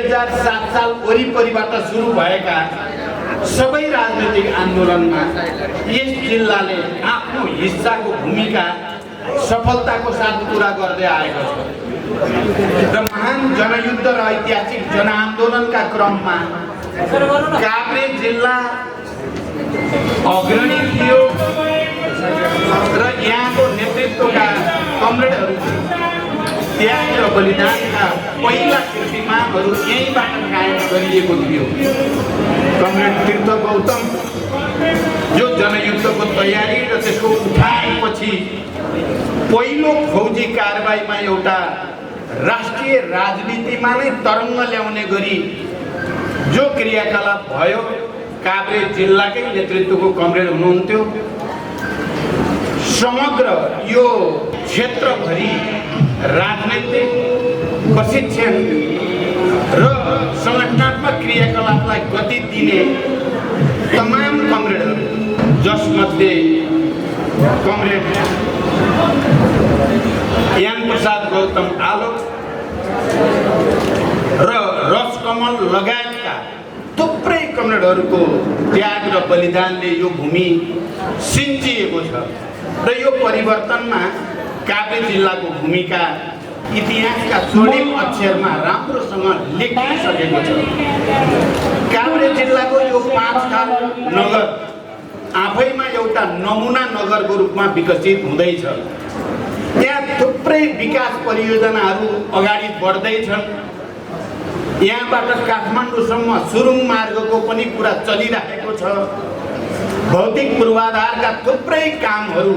2007 साल वरिपरिबाट सुरु भएका सबै राजनीतिक आन्दोलनमा यस जिल्लाले आफ्नो हिस्साको भूमिका सफलताको साथ पूरा गर्दै आएको छ र महान जनयुद्ध र ऐतिहासिक जनआन्दोलनका क्रममा काभ्रे जिल्ला अग्रणी थियो र यहाँको नेतृत्वका कमरेडहरू त्याग र बलिदानका पहिला कीर्तिमानहरू यहीँबाट कायम गरिएको थियो। कमरेड तीर्थ गौतम जो जनयुद्धको तयारी र त्यसको उठानपछि पहिलो फौजी कारबाहीमा एउटा राष्ट्रिय राजनीतिमा नै तरङ्ग ल्याउने गरी जो क्रियाकलाप भयो, काभ्रे जिल्लाकै नेतृत्वको कमरेड हुनुहुन्थ्यो। समग्र यो क्षेत्रभरि राजनैतिक प्रशिक्षण र संगठनात्मक क्रियाकलापलाई गति दिने तमाम कमरेडहरू, जसमध्ये कमरेड यान प्रसाद गौतम आलोक र रसकमल लगायतका थुप्रै कमरेडहरूको त्याग र बलिदानले यो भूमि सिन्चिएको छ र यो परिवर्तनमा काभ्रे जिल्लाको भूमिका इतिहासका स्वर्णिम अक्षरमा राम्रोसँग लेखिसकेको छ। काभ्रे जिल्लाको यो 5 खाल नगर आफैमा एउटा नमुना नगरको रूपमा विकसित हुँदैछ। त्यहाँ थुप्रै विकास परियोजनाहरू अगाडि बढ्दैछन्। यहाँबाट काठमाडौँसम्म सुरुङ मार्गको पनि कुरा चलिरहेको छ। भौतिक पूर्वाधारका थुप्रै कामहरू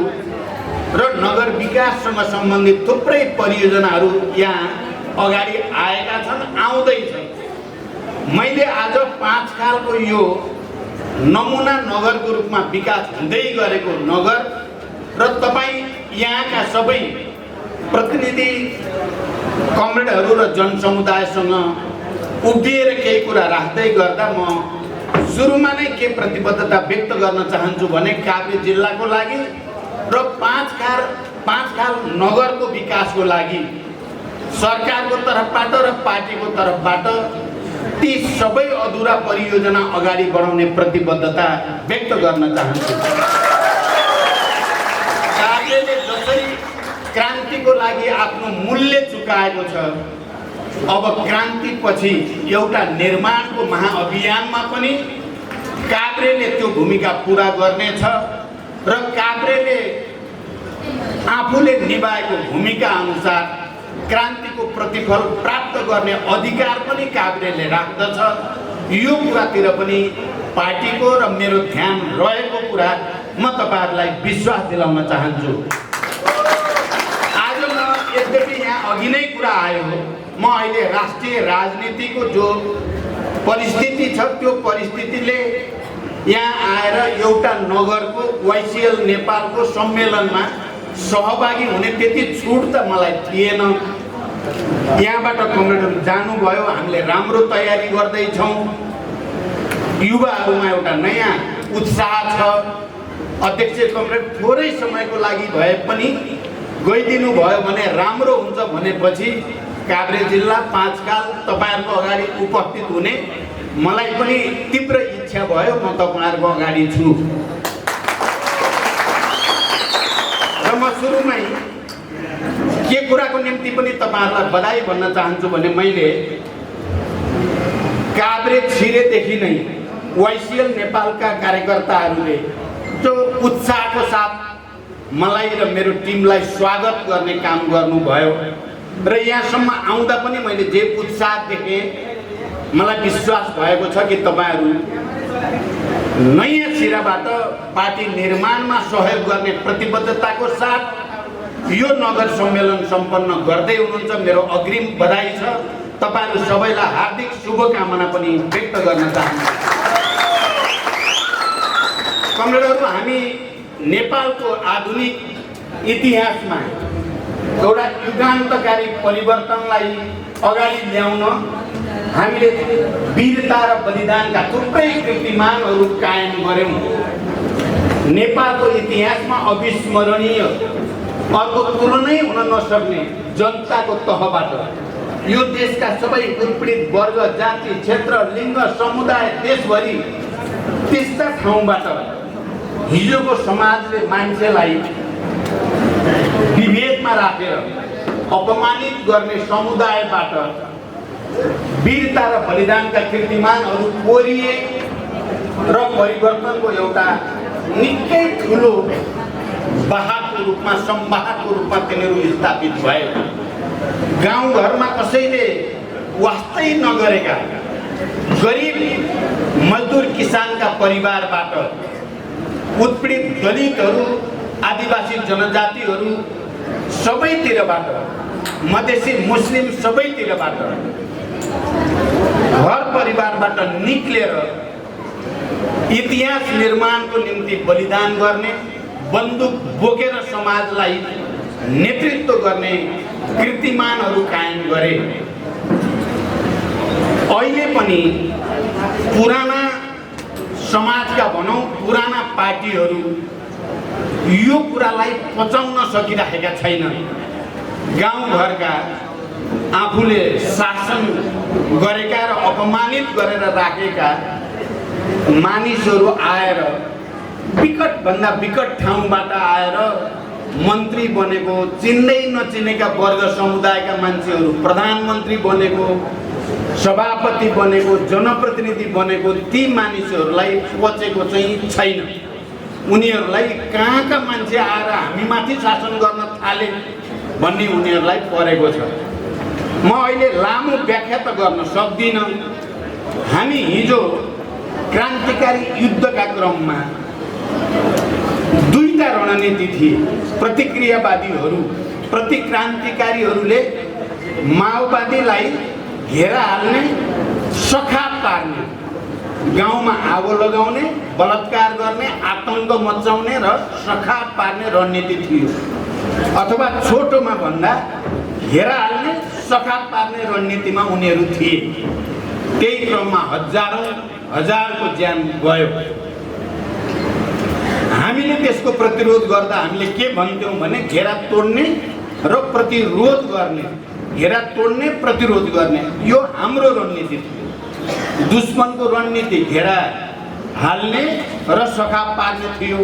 र नगर विकाससँग सम्बन्धित थुप्रै परियोजनाहरू यहाँ अगाडि आएका छन्, आउँदैछन्। मैले आज 5 खालको यो नमुना नगरको रूपमा विकास हुँदै गरेको नगर र तपाईँ यहाँका सबै प्रतिनिधि कमरेडहरू र जनसमुदायसँग उभिएर केही कुरा राख्दै गर्दा म सुरुमा नै के प्रतिबद्धता व्यक्त गर्न चाहन्छु भने काभ्रे जिल्लाको लागि र 5 खाल नगरको विकासको लागि सरकारको तर्फबाट र पार्टीको तर्फबाट ती सबै अधुरा परियोजना अगाडि बढाउने प्रतिबद्धता व्यक्त गर्न चाहन्छु। काभ्रेले जसरी क्रान्तिको लागि आफ्नो मूल्य चुकाएको छ, अब क्रान्तिपछि एउटा निर्माणको महाअभियानमा पनि काभ्रेले त्यो भूमिका पूरा गर्नेछ र काभ्रेले आफूले निभाएको भूमिका अनुसार क्रान्तिको प्रतिफल प्राप्त गर्ने अधिकार पनि काभ्रेले राख्दछ। यो कुरातिर पनि पार्टीको र मेरो ध्यान रहेको कुरा म तपाईहरुलाई विश्वास दिलाउन चाहन्छु। आज म यद्यपि यहाँ अघि नै कुरा आयो, म अहिले राष्ट्रिय राजनीतिको जो परिस्थिति छ त्यो परिस्थितिले यहाँ आएर एउटा नगरको वाइसिएल नेपालको सम्मेलनमा सहभागी हुने त्यति छुट त मलाई थिएन। यहाँबाट कमरेडहरू जानुभयो, हामीले राम्रो तयारी गर्दैछौँ, युवाहरूमा एउटा नयाँ उत्साह छ। अध्यक्ष कमरेड थोरै समयको लागि भए पनि गइदिनु भयो भने राम्रो हुन्छ भनेपछि काभ्रे जिल्ला 5 खाल तपाईहरुको अगाडि उपस्थित हुने मलाई पनि तीव्र इच्छा भयो। म तपाईहरुको अगाडि छु र म सुरुमै के कुराको निम्ति पनि तपाईहरुलाई बधाई भन्न चाहन्छु भने मैले काभ्रे छिरेदेखि नै वाइसिएल नेपालका कार्यकर्ताहरूले जो उत्साहको साथ मलाई र मेरो टिमलाई स्वागत गर्ने काम गर्नुभयो र यहाँसम्म आउँदा पनि मैले जे उत्साह देखेँ, मलाई विश्वास भएको छ कि तपाईहरु नयाँ सिराबाट पार्टी निर्माणमा सहयोग गर्ने प्रतिबद्धताको साथ यो नगर सम्मेलन सम्पन्न गर्दै हुनुहुन्छ। मेरो अग्रिम बधाई छ। तपाईहरु सबैलाई हार्दिक शुभकामना पनि व्यक्त गर्न चाहन्छु। कमरेडहरू, हामी नेपालको आधुनिक इतिहासमा एउटा युगान्तकारी परिवर्तनलाई अगाडि ल्याउन हामीले वीरता र बलिदानका थुप्रै कीर्तिमानहरू कायम गर्यौं। नेपालको इतिहासमा अविस्मरणीय, अर्को तुलनै हुन नसक्ने जनताको तहबाट यो देशका सबै उत्पीडित वर्ग, जाति, क्षेत्र, लिङ्ग, समुदाय, देशभरि त्यस्ता ठाउँबाट हिजोको समाजले मान्छेलाई विभेदमा राखेर अपमानित गर्ने समुदायबाट वीरता र बलिदानका कीर्तिमानहरू कोरिए र परिवर्तनको एउटा निकै ठुलो वाहकको रूपमा, संवाहकको रूपमा तिनीहरू स्थापित भए। गाउँघरमा कसैले वास्तै नगरेका गरिब मजदुर किसानका परिवारबाट उत्पीडित दलितहरू, आदिवासी जनजातिहरू सबैतिरबाट, मधेसी मुस्लिम सबैतिरबाट घर परिवारबाट निक्लेर इतिहास निर्माणको निम्ति बलिदान गर्ने, बन्दुक बोकेर समाजलाई नेतृत्व गर्ने कीर्तिमानहरू कायम गरे। अहिले पनि पुराना समाजका भनौँ, पुराना पार्टीहरू यो कुरालाई पचाउन सकिरहेका छैनन्। गाउँघरका आफूले शासन गरेका र अपमानित गरेर राखेका मानिसहरू आएर विकटभन्दा विकट ठाउँबाट आएर मन्त्री बनेको, चिन्दै नचिनेका वर्ग समुदायका मान्छेहरू प्रधानमन्त्री बनेको, सभापति बनेको, जनप्रतिनिधि बनेको ती मानिसहरूलाई पचेको चाहिँ छैन। उनीहरूलाई कहाँका मान्छे आएर हामीमाथि शासन गर्न थाले भन्ने उनीहरूलाई परेको छ। म अहिले लामो व्याख्या त गर्न सक्दिनँ। हामी हिजो क्रान्तिकारी युद्धका क्रममा दुईटा रणनीति थिए। प्रतिक्रियावादीहरू, प्रतिक्रान्तिकारीहरूले माओवादीलाई घेरा हाल्ने, सखाप पार्ने, गाउँमा आगो लगाउने, बलात्कार गर्ने, आतङ्क मचाउने र सखाप पार्ने रणनीति थियो। अथवा छोटोमा भन्दा घेरा हाल्ने, सखाप पार्ने रणनीतिमा उनीहरू थिए। त्यही क्रममा हजारौँ हजारको ज्यान गयो। हामीले त्यसको प्रतिरोध गर्दा हामीले के भन्थ्यौँ भने घेरा तोड्ने र प्रतिरोध गर्ने, घेरा तोड्ने, प्रतिरोध गर्ने, यो हाम्रो रणनीति थियो। दुश्मनको रणनीति घेरा हाल्ने र सखाप पार्ने थियो।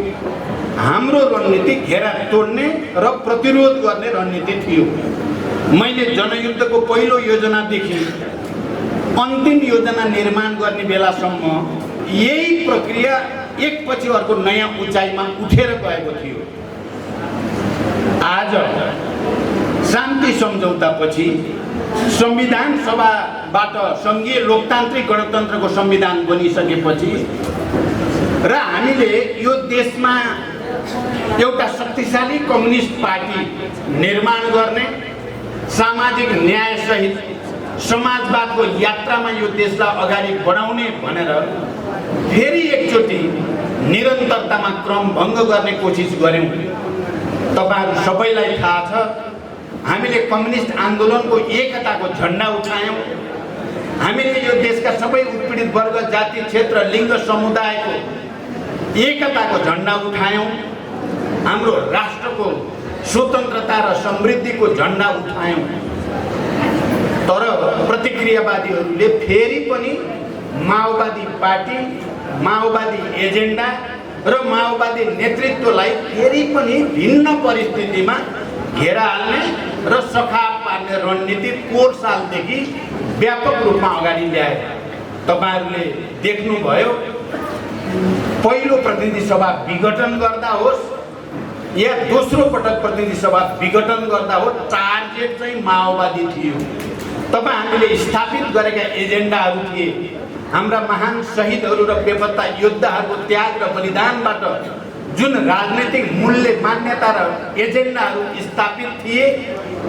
हाम्रो रणनीति घेरा तोड्ने र प्रतिरोध गर्ने रणनीति थियो। मैले जनयुद्धको पहिलो योजनादेखि अन्तिम योजना निर्माण गर्ने बेलासम्म यही प्रक्रिया एकपछि अर्को नयाँ उचाइमा उठेर गएको थियो। आज शान्ति सम्झौतापछि संविधान सभाबाट सङ्घीय लोकतान्त्रिक गणतन्त्रको संविधान बनिसकेपछि र हामीले यो देशमा एउटा शक्तिशाली कम्युनिस्ट पार्टी निर्माण गर्ने, सामाजिक न्यायसहित समाजवादको यात्रामा यो देशलाई अगाडि बढाउने भनेर फेरि एकचोटि निरन्तरतामा क्रम भङ्ग गर्ने कोसिस गर्यौँ। तपाईहरु सबैलाई थाहा छ, हामीले कम्युनिस्ट आन्दोलनको एकताको झण्डा उठायौँ। हामीले यो देशका सबै उत्पीडित वर्ग, जाति, क्षेत्र, लिङ्ग, समुदायको एकताको झण्डा उठायौँ। हाम्रो राष्ट्रको स्वतन्त्रता र समृद्धिको झण्डा उठायौँ। तर प्रतिक्रियावादीहरूले फेरि पनि माओवादी पार्टी, माओवादी एजेन्डा र माओवादी नेतृत्वलाई फेरि पनि भिन्न परिस्थितिमा घेरा हाल्ने र सखाप पार्ने रणनीति पोहोर सालदेखि व्यापक रूपमा अगाडि ल्याए। तपाईहरुले देख्नुभयो, पहिलो प्रतिनिधि सभा विघटन गर्दा होस् या दोस्रो पटक प्रतिनिधि सभा विघटन गर्दा होस्, टार्गेट चाहिँ माओवादी थियो। हामीले स्थापित गरेका एजेन्डाहरू थिए। हाम्रा महान शहीदहरू र बेपत्ता योद्धाहरूको त्याग र बलिदानबाट जुन राजनीतिक मूल्य, मान्यता र एजेन्डाहरू स्थापित थिए,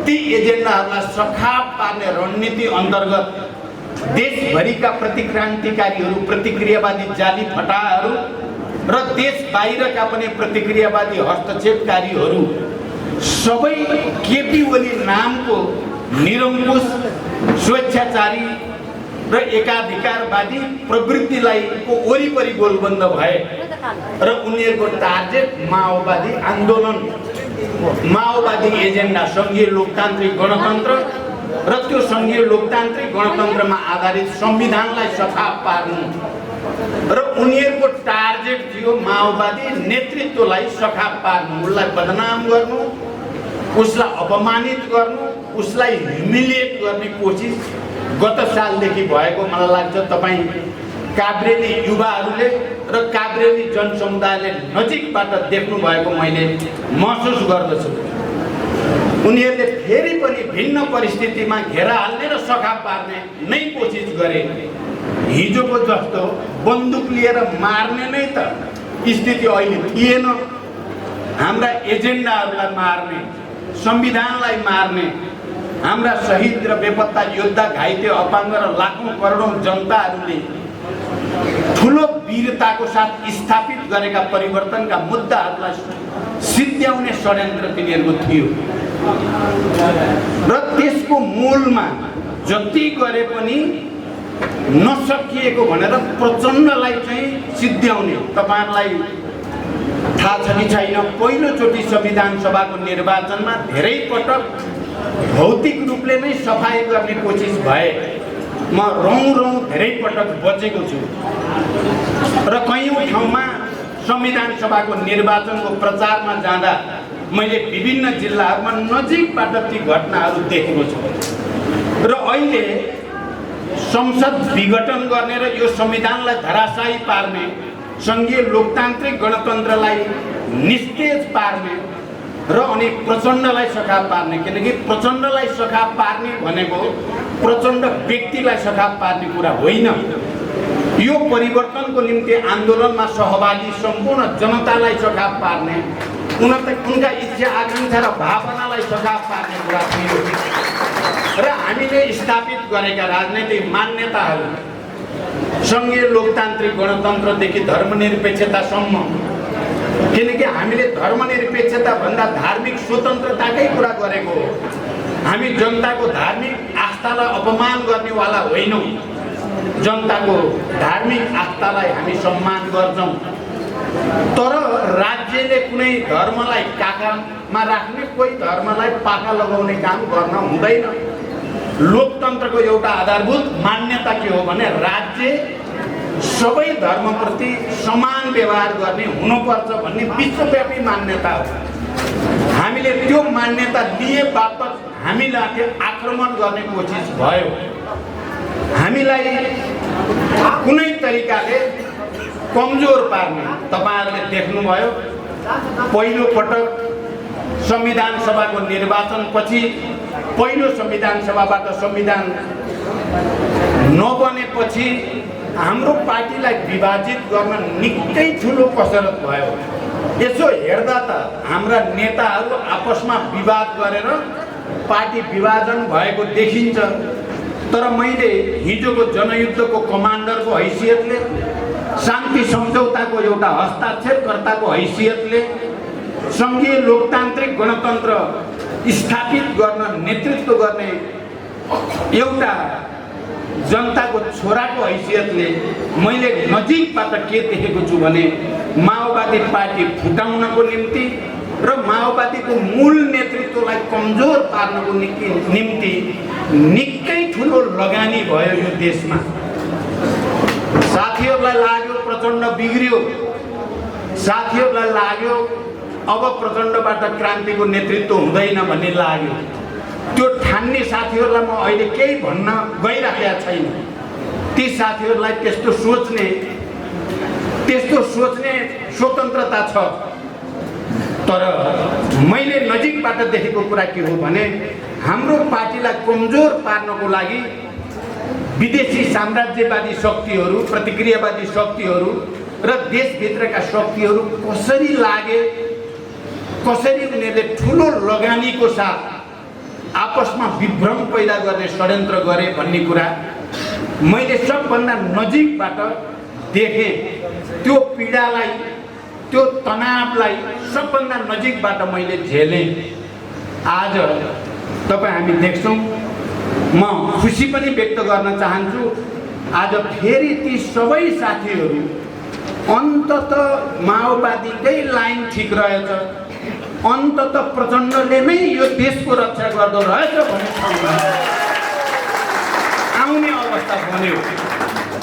ती एजेन्डाहरूलाई सखाप पार्ने रणनीति अन्तर्गत देशभरिका प्रतिक्रान्तिकारीहरू, प्रतिक्रियावादी जाली फटाहरू र देश बाहिरका पनि प्रतिक्रियावादी हस्तक्षेपकारीहरू सबै केपी ओली नामको निरङ्कुश, स्वेच्छाचारी र एकाधिकारवादी प्रवृत्तिलाई वरिपरि गोलबन्द भए र उनीहरूको टार्गेट माओवादी आन्दोलन, माओवादी एजेन्डा, सङ्घीय लोकतान्त्रिक गणतन्त्र र त्यो सङ्घीय लोकतान्त्रिक गणतन्त्रमा आधारित संविधानलाई सफा पार्नु र उनीहरूको टार्गेट थियो माओवादी नेतृत्वलाई सफा पार्नु, उसलाई बदनाम गर्नु, उसलाई अपमानित गर्नु, उसलाई ह्युमिलिएट गर्ने कोसिस गत सालदेखि भएको मलाई लाग्छ तपाईँ काभ्रेली युवाहरूले र काभ्रेली जनसमुदायले नजिकबाट देख्नु भएको मैले महसुस गर्दछु। उनीहरूले फेरि पनि भिन्न परिस्थितिमा घेरा हाल्ने र सखा पार्ने नै कोसिस गरे। हिजोको जस्तो बन्दुक लिएर मार्ने नै त स्थिति अहिले थिएन। हाम्रा एजेन्डाहरूलाई मार्ने, संविधानलाई मार्ने, हाम्रा शहीद र बेपत्ता योद्धा, घाइते, अपाङ्ग र लाखौं करोडौं जनताहरूले ठुलो वीरताको साथ स्थापित गरेका परिवर्तनका मुद्दाहरूलाई सिद्ध्याउने षड्यन्त्र तिनीहरूको थियो र त्यसको मूलमा जति गरे पनि नसकिएको भनेर प्रचण्डलाई चाहिँ सिद्ध्याउने। तपाईहरुलाई थाहा छ कि छैन, पहिलोचोटि संविधान सभाको निर्वाचनमा धेरै पटक भौतिक रूपले नै सफाई गर्ने कोसिस भए। म रौँ धेरै पटक बचेको छु र कयौं ठाउँमा संविधान सभाको निर्वाचनको प्रचारमा जाँदा मैले विभिन्न जिल्लाहरूमा नजिकबाट ती घटनाहरू देखेको छु। र अहिले संसद विघटन गर्ने र यो संविधानलाई धराशायी पार्ने, संघीय लोकतान्त्रिक गणतन्त्रलाई निस्तेज पार्ने र अनि प्रचण्डलाई सखा पार्ने, किनकि प्रचण्डलाई सखा पार्ने भनेको प्रचण्ड व्यक्तिलाई सखा पार्ने कुरा होइन। यो परिवर्तनको निम्ति आन्दोलनमा सहभागी सम्पूर्ण जनतालाई सखा पार्ने, उनका इच्छा आकांक्षा र भावनालाई सखा पार्ने कुरा थियो। र हामीले स्थापित गरेका राजनैतिक मान्यताहरू संघीय लोकतान्त्रिक गणतन्त्रदेखि धर्मनिरपेक्षतासम्म, किनकि हामीले धर्मनिरपेक्षता भन्दा धार्मिक स्वतन्त्रताकै कुरा गरेको हो। हामी जनताको धार्मिक आस्थालाई अपमान गर्नेवाला होइनौँ। जनताको धार्मिक आस्थालाई हामी सम्मान गर्छौँ। तर राज्यले कुनै धर्मलाई काखामा राख्ने, कोही धर्मलाई पाखा लगाउने काम गर्न हुँदैन। लोकतन्त्रको एउटा आधारभूत मान्यता के हो भने राज्य सबै धर्मप्रति समान व्यवहार गर्ने हुनुपर्छ भन्ने विश्वव्यापी मान्यता हो। हामीले त्यो मान्यता लिए बापत हामीलाई आक्रमण गर्ने कोसिस भयो। हामीलाई कुनै तरिकाले कमजोर पार्ने तपाईहरुले देख्नुभयो। पहिलो पटक संविधान सभाको निर्वाचनपछि, पहिलो संविधान सभाबाट संविधान नबनेपछि हाम्रो पार्टीलाई विभाजित गर्न निकै ठुलो कसरत भयो। यसो हेर्दा त हाम्रा नेताहरू आपसमा विवाद गरेर पार्टी विभाजन भएको देखिन्छ। तर मैले हिजोको जनयुद्धको कमान्डरको हैसियतले, शान्ति सम्झौताको एउटा हस्ताक्षरकर्ताको हैसियतले संघीय लोकतान्त्रिक गणतन्त्र स्थापित गर्न नेतृत्व गर्ने एउटा जनताको छोराको हैसियतले मैले नजिकबाट के देखेको छु भने माओवादी पार्टी फुटाउनको निम्ति र माओवादीको मूल नेतृत्वलाई कमजोर पार्नको निम्ति निकै ठुलो लगानी भयो यो देशमा। साथीहरूलाई लाग्यो प्रचण्ड बिग्रियो, साथीहरूलाई लाग्यो अब प्रचण्डबाट क्रान्तिको नेतृत्व हुँदैन भन्ने लाग्यो। त्यो ठान्ने साथीहरूलाई म अहिले केही भन्न गइराखेका छैन। ती साथीहरूलाई त्यस्तो सोच्ने स्वतन्त्रता छ। तर मैले नजिकबाट देखेको कुरा के हो भने हाम्रो पार्टीलाई कमजोर पार्नको लागि विदेशी साम्राज्यवादी शक्तिहरू, प्रतिक्रियावादी शक्तिहरू र देशभित्रका शक्तिहरू कसरी लागे, कसरी उनीहरूले ठुलो लगानीको साथ आपसमा विभ्रम पैदा गर्ने षड्यन्त्र गरे भन्ने कुरा मैले सबभन्दा नजिकबाट देखेँ। त्यो पीडालाई, त्यो तनावलाई सबभन्दा नजिकबाट मैले झेलेँ। आज तपाईँ हामी देख्छौँ, म खुसी पनि व्यक्त गर्न चाहन्छु, आज फेरि ती सबै साथीहरू अन्ततः माओवादीकै लाइन ठिक रहेछ, अन्ततः प्रचण्डले नै यो देशको रक्षा गर्दो रहेछ भन्ने ठाउँमा पाउने अवस्था बन्यो।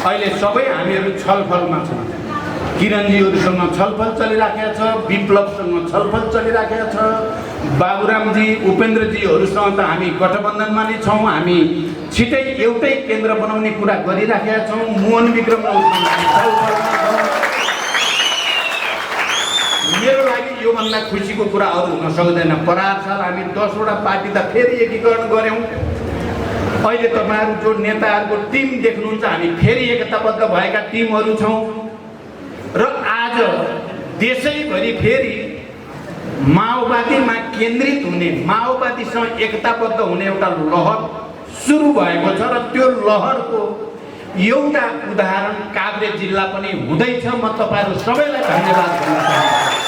अहिले सबै हामीहरू छलफलमा छौँ। किरणजीहरूसँग छलफल चलिराखेको छ, विप्लवसँग छलफल चलिराखेको छ, बाबुरामजी उपेन्द्रजीहरूसँग त हामी गठबन्धनमा नै छौँ। हामी छिटै एउटै केन्द्र बनाउने कुरा गरिराखेका छौँ। मोहन विक्रम राउतसँग हामी छलफलमा छौँ। मेरो लागि योभन्दा खुसीको कुरा अरू हुन सक्दैन। परार साल हामी 10 वटा पार्टी त फेरि एकीकरण गऱ्यौँ। अहिले तपाईँहरू जो नेताहरूको टिम देख्नुहुन्छ, हामी फेरि एकताबद्ध भएका टिमहरू छौँ र आज देशैभरि फेरि माओवादीमा केन्द्रित हुने, माओवादीसँग एकताबद्ध हुने एउटा लहर सुरु भएको छ र त्यो लहरको एउटा उदाहरण काभ्रे जिल्ला पनि हुँदैछ। म तपाईँहरू सबैलाई धन्यवाद दिन चाहन्छु।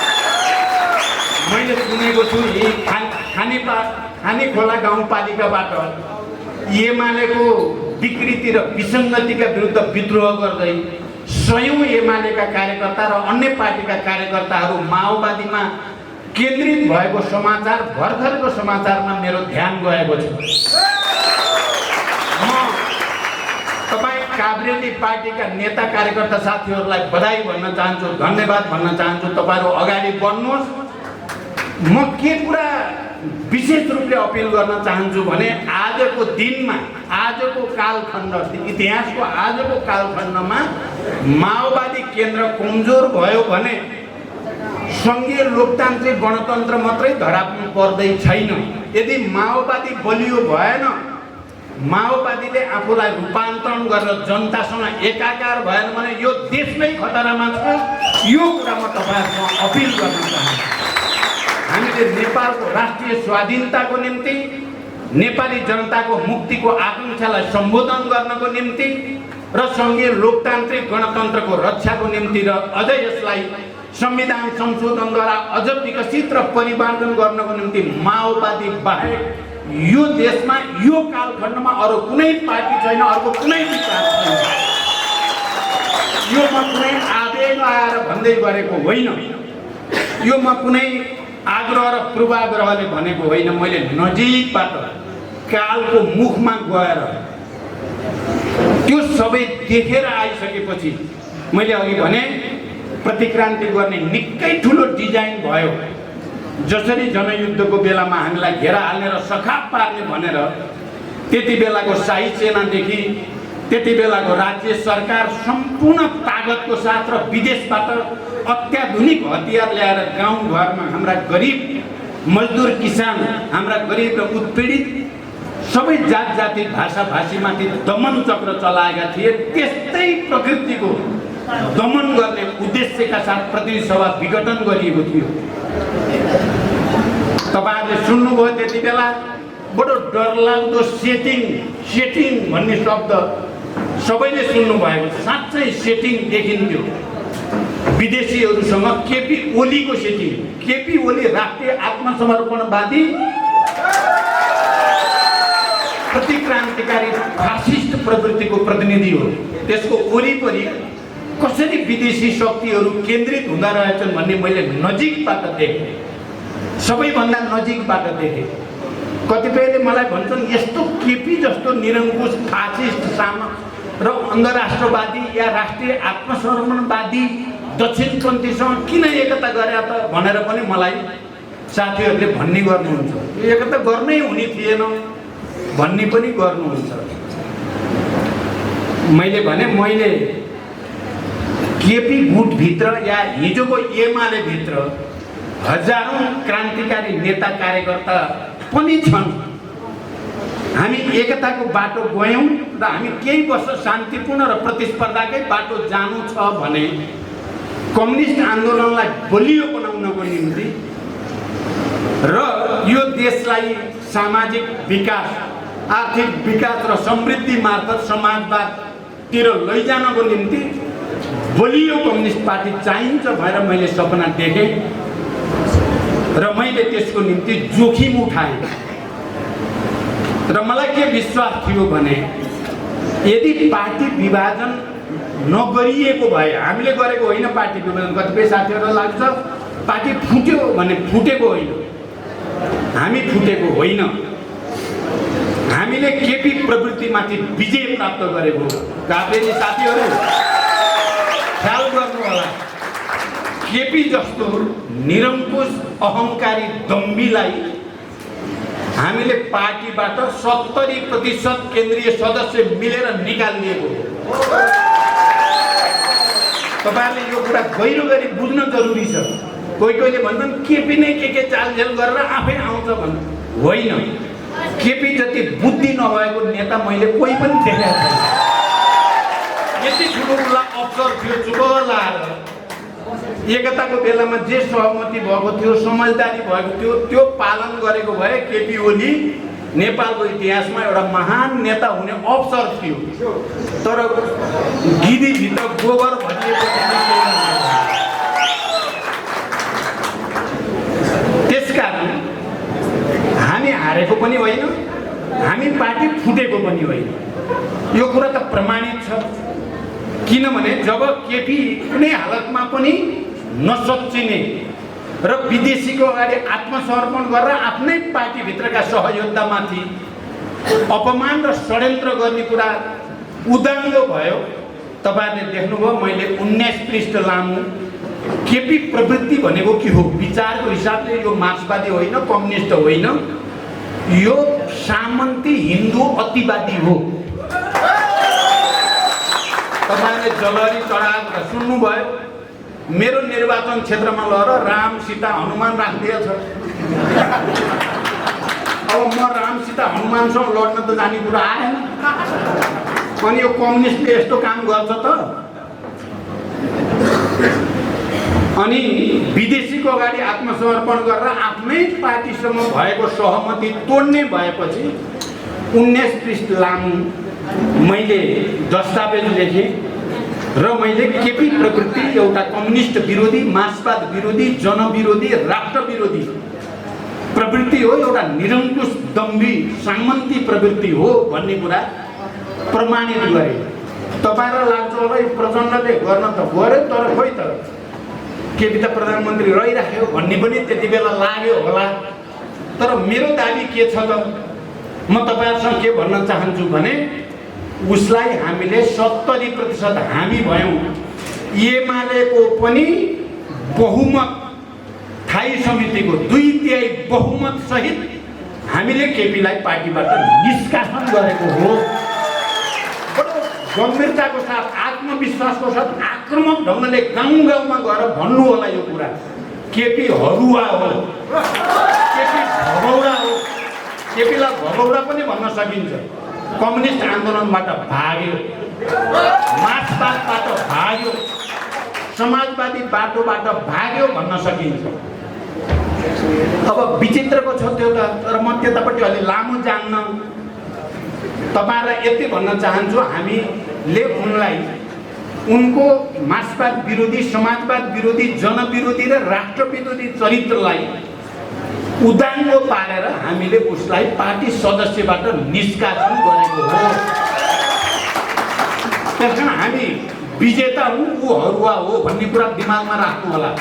मैले सुनेको छु यही खानेखोला गाउँपालिकाबाट एमालेको विकृति र विसङ्गतिका विरुद्ध विद्रोह गर्दै स्वयं एमालेका कार्यकर्ता र अन्य पार्टीका कार्यकर्ताहरू माओवादीमा केन्द्रित भएको समाचार, भर्खरको समाचारमा मेरो ध्यान गएको छ। म तपाईँ काभ्रेली पार्टीका नेता कार्यकर्ता साथीहरूलाई बधाई भन्न चाहन्छु, धन्यवाद भन्न चाहन्छु। तपाईँहरू अगाडि बढ्नुहोस्। म के कुरा विशेष रूपले अपिल गर्न चाहन्छु भने आजको दिनमा, आजको कालखण्ड, इतिहासको आजको कालखण्डमा माओवादी केन्द्र कमजोर भयो भने सङ्घीय लोकतान्त्रिक गणतन्त्र मात्रै धराप्नु पर्दै छैन। यदि माओवादी बलियो भएन, माओवादीले आफूलाई रूपान्तरण गरेर जनतासँग एकाकार भएन भने यो देश नै खतरामा छ। यो कुरा म तपाईँहरूसँग अपिल गर्न चाहन्छु। हामीले नेपालको राष्ट्रिय स्वाधीनताको निम्ति, नेपाली जनताको मुक्तिको आकाङ्क्षालाई सम्बोधन गर्नको निम्ति र सङ्घीय लोकतान्त्रिक गणतन्त्रको रक्षाको निम्ति र अझै यसलाई संविधान संशोधनद्वारा अझ विकसित र परिवर्तन गर्नको निम्ति माओवादी बाहेक यो देशमा, यो कालखण्डमा अरू कुनै पार्टी छैन, अर्को कुनै विचार छैन। यो म कुनै आवेग आएर भन्दै गरेको होइन, यो म कुनै आग्रह र पूर्वाग्रहले भनेको होइन। मैले नजिकबाट कालको मुखमा गएर त्यो सबै देखेर आइसकेपछि मैले अघि भने प्रतिक्रान्ति गर्ने निकै ठुलो डिजाइन भयो। जसरी जनयुद्धको बेलामा हामीलाई घेरा हाल्ने र सखाप पार्ने भनेर त्यति बेलाको शाही सेनादेखि त्यति बेलाको राज्य सरकार सम्पूर्ण तागतको साथ र विदेशबाट अत्याधुनिक हतियार ल्याएर गाउँघरमा हाम्रा गरिब मजदुर किसान, हाम्रा गरिब र उत्पीडित सबै जात जाति भाषा भाषीमाथि दमन चक्र चलाएका थिए। त्यस्तै प्रकृतिको दमन गर्ने उद्देश्यका साथ प्रतिनिधि सभा विघटन गरिएको थियो। तपाईँहरूले सुन्नुभयो त्यति बेला बडो डरलाग्दो सेटिङ भन्ने शब्द सबैले सुन्नुभएको। साँच्चै सेटिङ देखिन्थ्यो। विदेशीहरूसँग केपी ओलीको सेटिङ। केपी ओली राष्ट्रिय आत्मसमर्पणवादी प्रतिक्रान्तिकारी फासिस्ट प्रवृत्तिको प्रतिनिधि हो। त्यसको वरिपरि कसरी विदेशी शक्तिहरू केन्द्रित हुँदा रहेछन् भन्ने मैले नजिकबाट देखेँ, सबैभन्दा नजिकबाट देखेँ। कतिपयले मलाई भन्छन् यस्तो केपी जस्तो निरङ्कुश फासिस्ट र अन्तर्राष्ट्रवादी या राष्ट्रिय आत्मसमर्पणवादी दक्षिणपन्थीसँग किन एकता गरे त भनेर पनि मलाई साथीहरूले भन्ने गर्नुहुन्छ। यो एकता गर्नै हुने थिएन भन्ने पनि गर्नुहुन्छ। मैले भने मैले केपी गुटभित्र या हिजोको एमाले भित्र हजारौं क्रान्तिकारी नेता कार्यकर्ता पनि छन्। हामी एकताको बाटो गयौँ र हामी केही वर्ष शान्तिपूर्ण र प्रतिस्पर्धाकै बाटो जानु छ भने कम्युनिस्ट आन्दोलनलाई बलियो बनाउनको निम्ति र यो देशलाई सामाजिक विकास, आर्थिक विकास र समृद्धि मार्फत समाजवादतिर लैजानको निम्ति बलियो कम्युनिस्ट पार्टी चाहिन्छ भनेर मैले सपना देखेँ र मैले त्यसको निम्ति जोखिम उठाएँ। र मलाई के विश्वास थियो भने यदि पार्टी विभाजन नगरिएको भए, हामीले गरेको होइन पार्टी विभाजन, कतिपय साथीहरूलाई लाग्छ पार्टी फुट्यो भने फुटेको होइन, हामी फुटेको होइन। हामीले केपी प्रवृत्तिमाथि विजय प्राप्त गरेको काभ्रेली साथीहरू ख्याल गर्नु होला। केपी जस्तो निरङ्कुश अहङ्कारी दम्बीलाई हामीले पार्टीबाट 70% केन्द्रीय सदस्य मिलेर निकालिदिएको हो। तपाईहरुले यो कुरा गहिरो गरी बुझ्न जरुरी छ। कोहीले भन्छन् केपी नै के चालझेल गरेर आफै आउँछ भन्छ। होइन, केपी जति बुद्धि नभएको नेता मैले कोही पनि देखेको छैन। यति ठुलो उसलाई अवसर थियो चुलो लाएर एकताको बेलामा जे सहमति भएको थियो, समझदारी भएको थियो, त्यो पालन गरेको भए केपी ओली नेपालको इतिहासमा एउटा महान नेता हुने अवसर थियो। तर गिदीभित्र गोबर भरिएको त्यसकारण हामी हारेको पनि होइन, हामी पार्टी फुटेको पनि होइन। यो कुरा त प्रमाणित छ। किनभने जब केपी कुनै हालतमा पनि नसच्चिने र विदेशीको अगाडि आत्मसमर्पण गरेर आफ्नै पार्टीभित्रका सहयोद्धामाथि अपमान र षड्यन्त्र गर्ने कुरा उदाङ्गो भयो। तपाईहरुले देख्नुभयो, मैले 19 पृष्ठ लामो केपी प्रवृत्ति भनेको के हो, विचारको हिसाबले यो मार्क्सवादी होइन, कम्युनिस्ट होइन, यो सामन्ती हिन्दू अतिवादी हो। तपाईहरुले जलहरी चढाएको सुन्नुभयो। मेरो निर्वाचन क्षेत्रमा लहर राम सीता हनुमान राखिदिएछ। अब म राम सीता हनुमानसँग लड्न त जाने कुरा आएन। अनि यो कम्युनिस्टले यस्तो काम गर्छ त। अनि विदेशीको अगाडि आत्मसमर्पण गरेर आफ्नै पार्टीसँग भएको सहमति तोड्ने भएपछि 19 पृष्ठ लामो मैले दस्तावेज लेखेँ र मैले केपी प्रवृत्ति एउटा कम्युनिस्ट विरोधी, मार्क्सवाद विरोधी, जनविरोधी, राष्ट्र विरोधी प्रवृत्ति हो, एउटा निरङ्कुश दम्भी सामन्ती प्रवृत्ति हो भन्ने कुरा प्रमाणित गरे। तपाईहरुलाई लाग्छ होला यो प्रचण्डले गर्न त गर्यो, तर खोइ त केपी त प्रधानमन्त्री रहिराख्यो भन्ने पनि त्यति बेला लाग्यो होला। तर मेरो दाबी के छ त, म तपाईहरुसँग के भन्न चाहन्छु भने उसलाई हामीले 70% हामी भयौं। एमालेको पनि बहुमत, थाई समितिको 2/3 बहुमत सहित हामीले केपीलाई पार्टीबाट निष्कासन गरेको हो। गम्भीरताको साथ, आत्मविश्वासको साथ, आक्रामक ढङ्गले गाउँ गाउँमा गएर भन्नु होला यो कुरा। केपी हरुवा हो, केपी भगौरा हो। केपीलाई भगौरा पनि भन्न सकिन्छ। कम्युनिस्ट आन्दोलनबाट भाग्यो, मार्क्सवादबाट भाग्यो, समाजवादी बाटोबाट भाग्यो भन्न सकिन्छ। अब विचित्रको छ त्यो त, तर म त्यतापट्टि अलि लामो जान्न। तपाईहरुलाई यति भन्न चाहन्छु, हामीले उनलाई उनको मार्क्सवाद विरोधी, समाजवाद विरोधी, जनविरोधी र राष्ट्र विरोधी चरित्रलाई उदाङ्गो पारेर हामीले उसलाई पार्टी सदस्यबाट निष्कासन गरेको हो। त्यसकारण हामी विजेता हौं, ऊ हरुवा हो भन्ने कुरा दिमागमा राख्नु होला।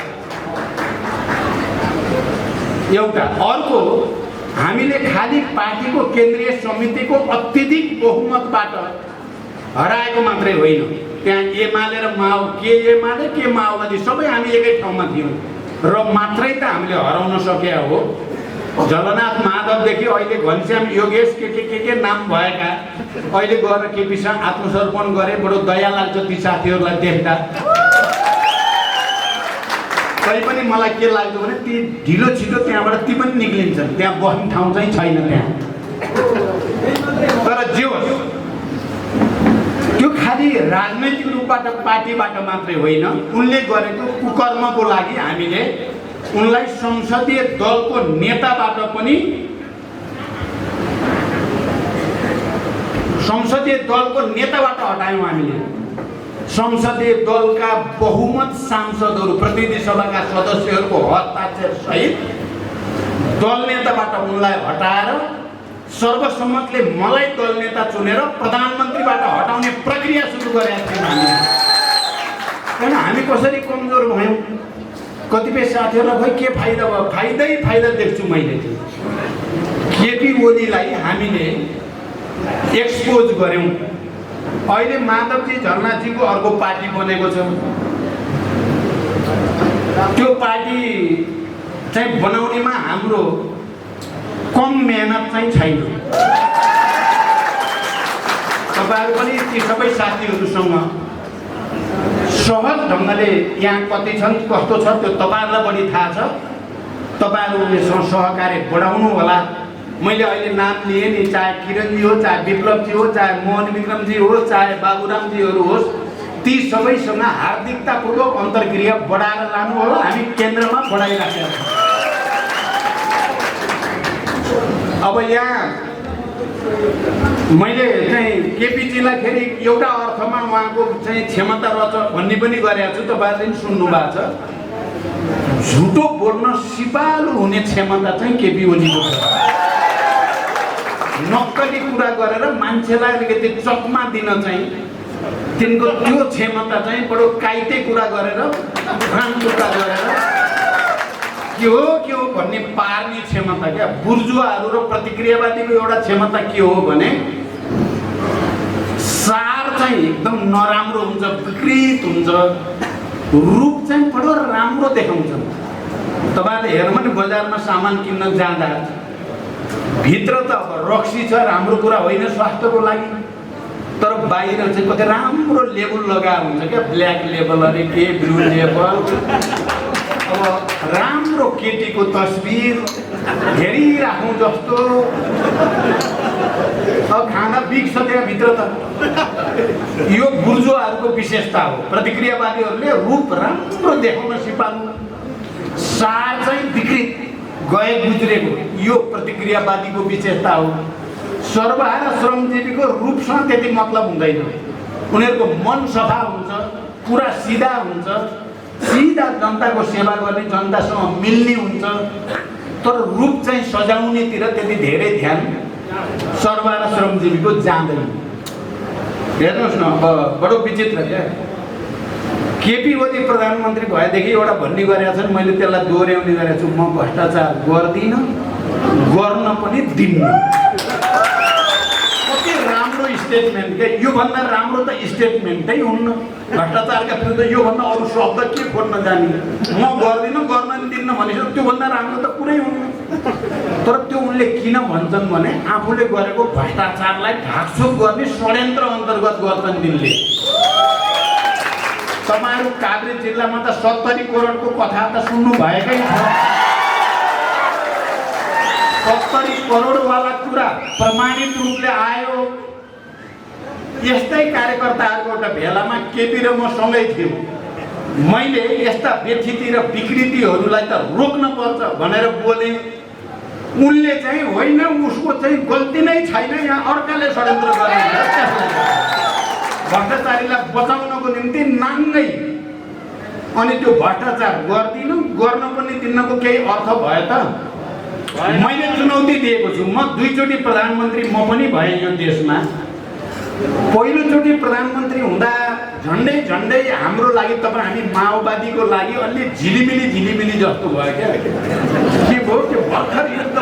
एउटा अर्को, हामीले खाली पार्टीको केन्द्रीय समितिको अत्यधिक बहुमतबाट हराएको मात्रै होइन, त्यहाँ एमाले र एमाले के माओवादी सबै हामी एकै ठाउँमा थियौं र मात्रै त हामीले हराउन सके हो। जलनाथ माधवदेखि अहिले घनश्याम योगेश के नाम भएका अहिले गएर केपीसँग आत्मसमर्पण गरे। बडो दया लाग्छ ती साथीहरूलाई देख्दा। तै पनि मलाई के लाग्छ भने ती ढिलो छिटो त्यहाँबाट ती पनि निक्लिन्छन्, त्यहाँ बस्ने ठाउँ चाहिँ छैन त्यहाँ। तर जे होस्, त्यो खाली राजनैतिक रूपबाट पार्टीबाट मात्रै होइन, उनले गरेको कुकर्मको लागि हामीले उनलाई संसदीय दलको नेताबाट पनि हटायौं। हामीले संसदीय दलका बहुमत सांसदहरू, प्रतिनिधि सभाका सदस्यहरूको हस्ताक्षर सहित दल नेताबाट उनलाई हटाएर सर्वसम्मतले मलाई दल नेता चुनेर प्रधानमन्त्रीबाट हटाउने प्रक्रिया सुरु गरेका थियौं हामीले। किन हामी कसरी कमजोर भयौं? कतिपय साथीहरूलाई खै के फाइदा भयो? फाइदा देख्छु मैले। केपी ओलीलाई हामीले एक्सपोज गर्यौँ। अहिले माधवजी झरनाजीको अर्को पार्टी बनेको छ। त्यो पार्टी चाहिँ बनाउनेमा हाम्रो कम मेहनत चाहिँ छैन। तपाईँहरू पनि ती सबै साथीहरूसँग सहज ढङ्गले यहाँ कति छन् कस्तो छ त्यो तपाईँहरूलाई बढी थाहा छ। तपाईँहरूसँग सहकार्य बढाउनु होला। मैले अहिले नाम लिएँ नि, चाहे किरणजी हो, चाहे विप्लवजी हो, चाहे मोहन विक्रमजी हो, चाहे बाबुरामजीहरू होस्, ती सबैसँग हार्दिकतापूर्वक अन्तर्क्रिया बढाएर लानु होला। हामी केन्द्रमा बढाइराखेका छौँ। अब यहाँ मैले चाहिँ केपीजीलाई फेरि एउटा अर्थमा उहाँको चाहिँ क्षमता रहेछ भन्ने पनि गरेको छु। तपाईँहरूले पनि सुन्नु भएको छ। झुटो बोल्न सिपालु हुने क्षमता चाहिँ केपी ओलीको छ। नक्कली कुरा गरेर मान्छेलाई अलिकति चकमा दिन चाहिँ तिनको त्यो क्षमता चाहिँ बडो काइते कुरा गरेर राम्रो कुरा गरेर के हो भन्ने पार्ने क्षमता क्या। बुर्जुवाहरू र प्रतिक्रियावादीको एउटा क्षमता के हो भने सार चाहिँ एकदम नराम्रो हुन्छ, विकृत हुन्छ, रूप चाहिँ बडो राम्रो देखाउँछ। तपाईँहरूले हेर्नु नि, बजारमा सामान किन्न जाँदा भित्र त अब रक्सी छ, राम्रो कुरा होइन स्वास्थ्यको लागि, तर बाहिर चाहिँ कति राम्रो लेबल लगाएको हुन्छ क्या। ब्ल्याक लेबल अरे के, ब्लू लेबल। अब राम्रो केटीको तस्बिर हेरिराखौँ जस्तो। अब खाना बिग्छ त्यहाँभित्र त। यो बुर्जुवाहरूको विशेषता हो। प्रतिक्रियावादीहरूले रूप राम्रो देखाउन सिपाल्नु, सार चाहिँ विकृत गए गुज्रेको, यो प्रतिक्रियावादीको विशेषता हो। सर्वहारा श्रमजीवीको रूपसँग त्यति मतलब हुँदैन। उनीहरूको मन सफा हुन्छ, कुरा सिधा हुन्छ, सिधा जनताको सेवा गर्ने, जनतासँग मिल्ने हुन्छ, तर रूप चाहिँ सजाउनेतिर त्यति धेरै ध्यान सर्वहारा श्रमजीवीको जाँदैन। हेर्नुहोस् न, अब बडो विचित्र क्या। केपी ओली प्रधानमन्त्री भएदेखि एउटा भन्ने गरेका छन्, मैले त्यसलाई दोहोऱ्याउने गरेको छु, म भ्रष्टाचार गर्दिनँ, गर्न पनि दिन्न। कति राम्रो स्टेटमेन्ट क्या। योभन्दा राम्रो त स्टेटमेन्टै हुन्न। भ्रष्टाचारका विरुद्ध योभन्दा अरू शब्द के खोज्न जाने। म गर्दिनँ, गर्न नि दिन्न भनेपछि त्योभन्दा राम्रो त कुरै हुन्न। तर त्यो उनले किन भन्छन् भने आफूले गरेको भ्रष्टाचारलाई ढाकछोप गर्ने षड्यन्त्र अन्तर्गत गर्छन् तिनले। तपाईँहरू काभ्रे जिल्लामा त 70 करोडको कथा त सुन्नु भएकै छ। 70 करोडवाला कुरा प्रमाणित रूपले आयो। यस्तै कार्यकर्ताहरूको एउटा भेलामा केपी र म सँगै थियौँ। मैले यस्ता व्यथिति र विकृतिहरूलाई त रोक्न पर्छ भनेर बोले। उनले चाहिँ होइन, उसको चाहिँ गल्ती नै छैन, यहाँ अर्काले षड्यन्त्र गरेको भ्रष्टाचारीलाई बचाउनको निम्ति नाङ्गै। अनि त्यो भ्रष्टाचार गर्दिनँ, गर्न पनि दिनको केही अर्थ भयो त? मैले चुनौती दिएको छु। म 2 चोटि प्रधानमन्त्री म पनि भएँ यो देशमा। पहिलोचोटि प्रधानमन्त्री हुँदा झन्डै झन्डै हाम्रो लागि, तपाईँ हामी माओवादीको लागि अलि झिलिमिली जस्तो भयो क्या। के भयो त्यो भर्खर युद्ध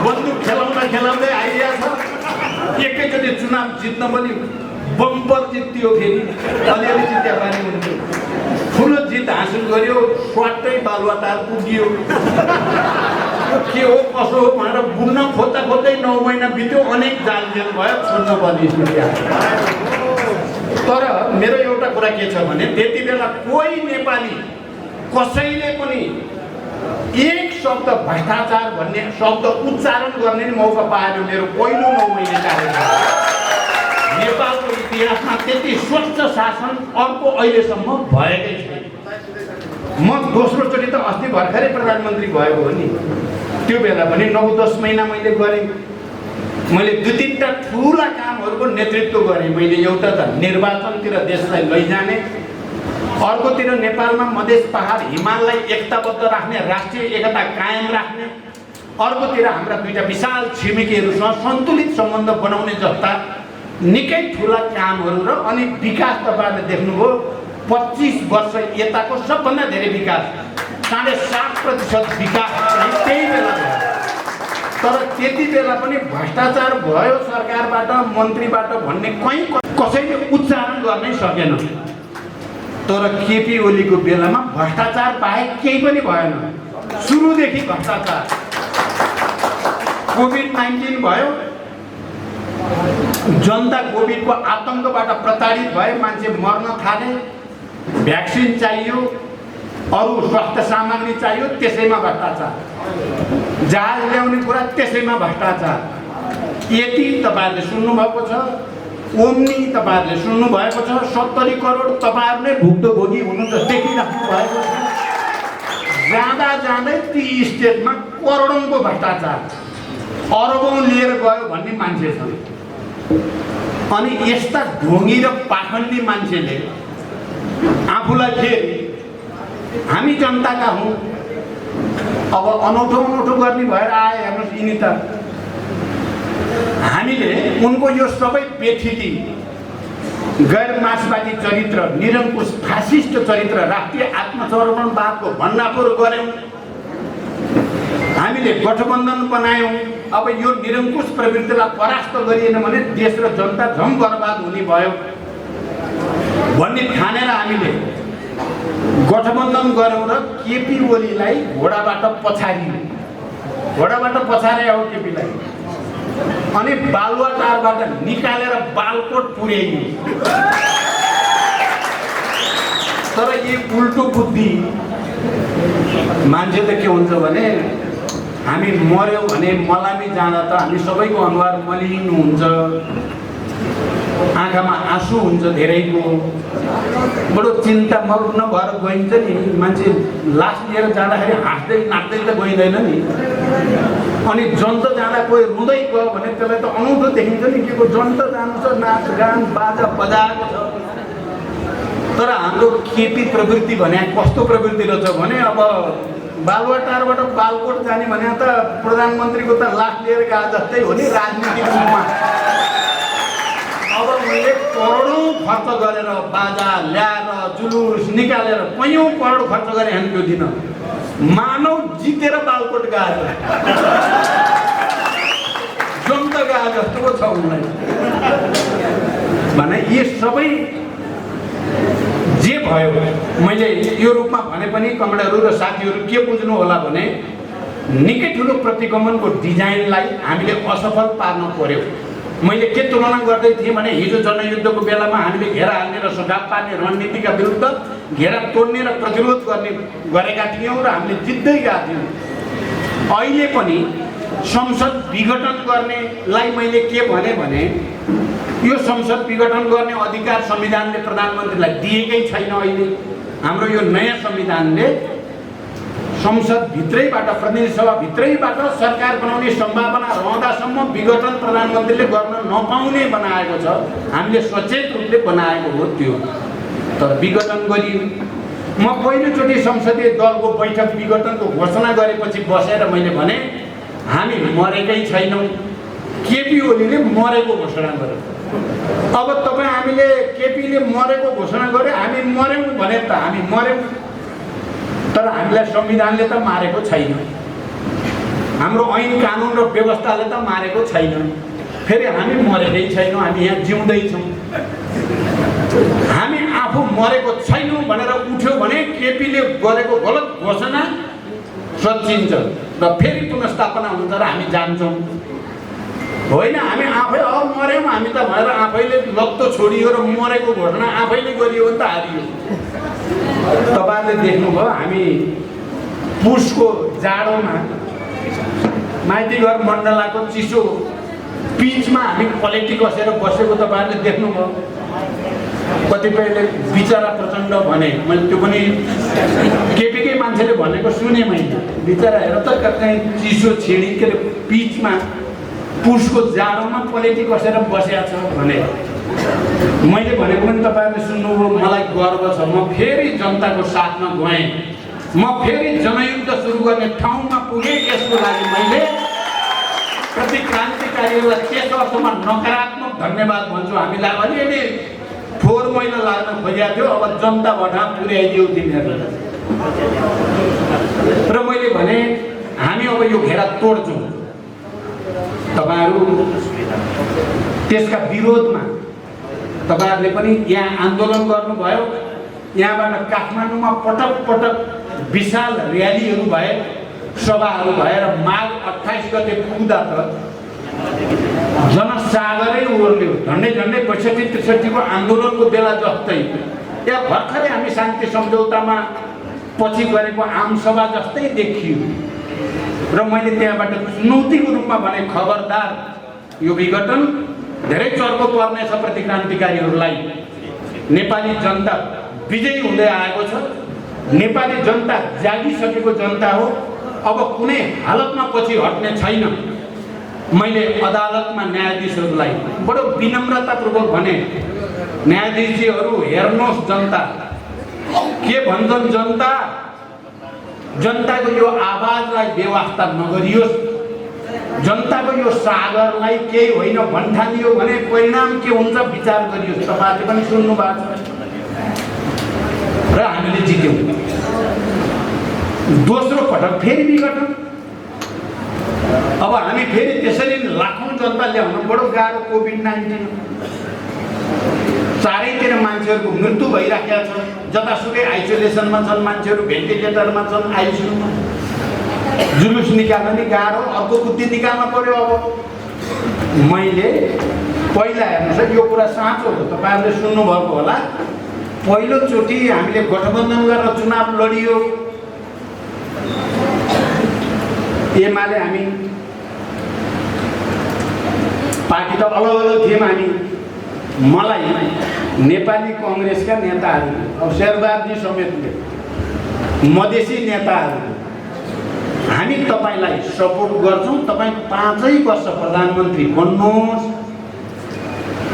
बन्दुक खेलाउँदै आइरहेको छ। एकैचोटि चुनाव जित्न पनि बम्पर जित्यो, फेरि अलिअलि जित्या पानी हुन्थ्यो। ठुलो जित हासिल गर्यो, स्वाटै बालुवाटार पुग्यो। के हो कसो हो भनेर बुझ्न खोज्दै 9 महिना बित्यो। अनेक जालजेल भयो, छोड्न पर्ने स्थिति आयो। तर मेरो एउटा कुरा के छ भने त्यति बेला कोही नेपाली कसैले पनि एक शब्द भ्रष्टाचार भन्ने शब्द उच्चारण गर्ने मौका पाएन। मेरो पहिलो 9 महिना कार्यकाल नेपालको इतिहासमा त्यति स्वच्छ शासन अर्को अहिलेसम्म भएकै छैन। म दोस्रोचोटि त अस्ति भर्खरै प्रधानमन्त्री भएको हो नि। त्यो बेला पनि 9-10 महिना मैले गरेँ। मैले 2-3टा ठुला कामहरूको नेतृत्व गरेँ। मैले एउटा त निर्वाचनतिर देशलाई लैजाने, अर्कोतिर नेपालमा मधेस पहाड हिमाललाई एकताबद्ध राख्ने, राष्ट्रिय एकता कायम राख्ने, अर्कोतिर हाम्रा 2टा विशाल छिमेकीहरूसँग सन्तुलित सम्बन्ध बनाउने जस्ता निकै ठुला कामहरू र अनि विकास तपाईँहरूले देख्नुभयो 25 वर्ष यताको सबभन्दा धेरै विकास 7.5% विकास त्यही बेला भयो। तर त्यति बेला पनि भ्रष्टाचार भयो सरकारबाट मन्त्रीबाट भन्ने कहीँ कसैले उच्चारण गर्नै सकेन। तर केपी ओलीको बेलामा भ्रष्टाचार बाहेक केही पनि भएन। सुरुदेखि भ्रष्टाचार। कोभिड-19 भयो, जनता कोभिडको आतंकबाट प्रताडित भए, मान्छे मर्न थाले, भ्याक्सिन चाहियो, अरू स्वास्थ्य सामग्री चाहियो, त्यसैमा भ्रष्टाचार। जहाज ल्याउने कुरा, त्यसैमा भ्रष्टाचार। यति तपाईहरुले सुन्नुभएको छ। ओम्नी तपाईहरुले सुन्नुभएको छ। 70 करोड तपाईहरुले भुक्तभोगी हुनु त देखिराख्नु भएको छ। जाँदा जाँदै ती स्टेटमा करोडौंको भ्रष्टाचार, अरबौं लिएर गयो भन्ने मान्छे छन्। अनि यस्ता ढोंगी र पाखण्डी मान्छेले आफूलाई फेरि हामी जनताका हौं, अब अनौठो अनौठो गर्ने भएर आए। हेर्नुस्, यिनी त हामीले उनको यो सबै बेथिति, गैर मार्क्सवादी चरित्र, निरङ्कुश फासिस्ट चरित्र, राष्ट्रिय आत्मसमर्पणवादको भण्डाफोर गर्यौं। हामीले गठबन्धन बनायौं। अब यो निरङ्कुश प्रवृत्तिलाई परास्त गरिएन भने देश र जनता झम बर्बाद हुने भयो भन्ने ठानेर हामीले गठबन्धन गऱ्यौं र केपी ओलीलाई घोडाबाट पछारियो। घोडाबाट पछारे हो केपीलाई, अनि बालुवाटारबाट निकालेर बालकोट पुर्याइयो। तर यो उल्टो बुद्धि मान्छे त के हुन्छ भने, हामी मर्यौं भने मलामी जाँदा त हामी सबैको अनुहार मलिन हुन्छ, आँखामा आँसु हुन्छ धेरैको, बडो चिन्ता मग्न भएर गइन्छ नि। मान्छे लास लिएर जाँदाखेरि हाँस्दै नाच्दै त गइँदैन नि। अनि जन्त जाँदा कोही रुँदै गयो भने त्यसलाई त अनौठो देखिन्छ नि। के को जन्त जानु छ, नाचगान बाजा बजाएको छ। तर हाम्रो केपी प्रवृत्ति भने कस्तो प्रवृत्ति रहेछ भने, अब बालुवाटारबाट बालकोट जाने भने त प्रधानमन्त्रीको त लास लिएर गए जस्तै हो नि राजनीतिक रूपमा। अब मैले करोडौं खर्च गरेर बाजा ल्याएर जुलुस निकालेर कैयौं करोड खर्च गरे हामी त्यो दिन। मानव जितेर बालकोट गए जनता गए जस्तो छ उनलाई भने। यो सबै जे भयो, मैले यो रूपमा भने पनि कमरेडहरू र साथीहरू के बुझ्नु होला भने, निकै ठुलो प्रतिगमनको डिजाइनलाई हामीले असफल पार्न पर्यो। मैले के तुलना गर्दै थिएँ भने, हिजो जनयुद्धको बेलामा हामीले घेरा हाल्ने र सुझाव पार्ने रणनीतिका विरुद्ध घेरा तोड्ने र प्रतिरोध गर्ने गरेका थियौँ र हामीले जित्दै गएका थियौँ। अहिले पनि संसद विघटन गर्नेलाई मैले के भने, यो संसद विघटन गर्ने अधिकार संविधानले प्रधानमन्त्रीलाई दिएकै छैन। अहिले हाम्रो यो नयाँ संविधानले संसद भित्रैबाट, प्रतिनिधि सभा भित्रैबाट सरकार बनाउने सम्भावना रहँदासम्म विघटन प्रधानमन्त्रीले गर्न नपाउने बनाएको छ। हामीले सचेत रूपले बनाएको हो त्यो, तर विघटन गरियो। म पहिलोचोटि संसदीय दलको बैठक विघटनको घोषणा गरेपछि बसेर मैले भने, हामी मरेकै छैनौँ, केपी ओलीले मरेको घोषणा गर्यो। अब तपाईँ हामीले केपीले मरेको घोषणा गर्यो, हामी मर्यौँ भने त हामी मर्यौँ, तर हामीलाई संविधानले त मारेको छैन, हाम्रो ऐन कानुन र व्यवस्थाले त मारेको छैन। फेरि हामी मरेकै छैनौँ, हामी यहाँ जिउँदैछौँ। हामी आफू मरेको छैनौँ भनेर उठ्यो भने केपीले गरेको गलत घोषणा सचिन्छ र फेरि पुनर्स्थापना हुन्छ र हामी जान्छौँ। होइन, हामी आफै मर्यौँ हामी त भएर आफैले लत्तो छोडियो र मरेको घोषणा आफैले गरियो भने त हारियो। तपाईहरुले देख्नुभयो, हामी पुसको जाडोमा माइतीघर मण्डलाको चिसो पिचमा हामी पलेटी कसेर बसेको तपाईहरुले देख्नुभयो। कतिपयले बिचरा प्रचण्ड भने, मैले त्यो पनि केपीकै मान्छेले भनेको सुने मैले। बिचरा हेर त कतै चिसो छिडी के पिचमा पुसको जाडोमा पलेटी कसेर बसेको छ भने। मैले भनेको पनि तपाईहरुले सुन्नुभयो, मलाई गर्व छ। म फेरि जनताको साथमा गएँ, म फेरि जनयुद्ध सुरु गर्ने ठाउँमा पुगेँ। यसको लागि मैले प्रति क्रान्तिकारीहरूलाई त्यस अर्थमा नकारात्मक धन्यवाद भन्छु। हामीलाई अलिअलि फोहोर मैला लाग्न खोजेको थियो, अब जनताबाट पुर्याइदियो तिनीहरूले। र मैले भने, हामी अब यो घेरा तोड्छौँ। तपाईहरु त्यसका विरोधमा तपाईहरुले पनि यहाँ आन्दोलन गर्नुभयो। यहाँबाट काठमाडौँमा पटक पटक विशाल र्यालीहरू भए, सभाहरू भएर माघ 28 गते पुग्दा त जनसागरै ओर्ल्यो। झन्डै 62-63 को आन्दोलनको बेला जस्तै या भर्खरै हामी शान्ति सम्झौतामा पछि गरेको आमसभा जस्तै देखियो। र मैले त्यहाँबाट चुनौतीको रूपमा भने, खबरदार, यो विघटन धेरै चर्को पर्नेछ प्रतिक्रान्तिकारीहरूलाई। नेपाली जनता विजयी हुँदै आएको छ। नेपाली जनता जागिसकेको जनता हो। अब कुनै हालतमा पछि हट्ने छैन। मैले अदालतमा न्यायाधीशहरूलाई बडो विनम्रतापूर्वक भने, न्यायाधीशजीहरू हेर्नुहोस्, जनता के भन्छन्। जनताको यो आवाजलाई बेवास्ता नगरियोस्। जनताको यो सागरलाई केही होइन भन्ठानियो भने परिणाम के हुन्छ विचार गरियोस्। तपाईहरुले पनि सुन्नु भएको छ र हामीले जित्यौं। दोस्रो पटक फेरि विघटन। अब हामी फेरि त्यसरी लाखौं जनता ल्याउन बडो गाह्रो। कोभिड-19 चारैतिर मान्छेहरूको मृत्यु भइराखेको छ। जतासुकै आइसोलेसनमा छन् मान्छेहरू, भेन्टिलेटरमा छन्, आइसियुमा। जुलुस निकाल्न नि गाह्रो, अर्को बुद्धि निकाल्न पर्यो। अब मैले पहिला हेर्नुहोस्, यो कुरा साँचो हो, तपाईहरुले सुन्नुभएको होला। पहिलोचोटि हामीले गठबन्धन गरेर चुनाव लडियो। एमाले हामी पार्टी त अलग अलग थियौँ हामी। मलाई नेपाली कांग्रेसका नेताहरू, अब शेरबहादुर समेतले, मधेसी नेताहरू, हामी तपाईलाई सपोर्ट गर्छौं। तपाई 5 वर्ष प्रधानमन्त्री बन्नुहोस्,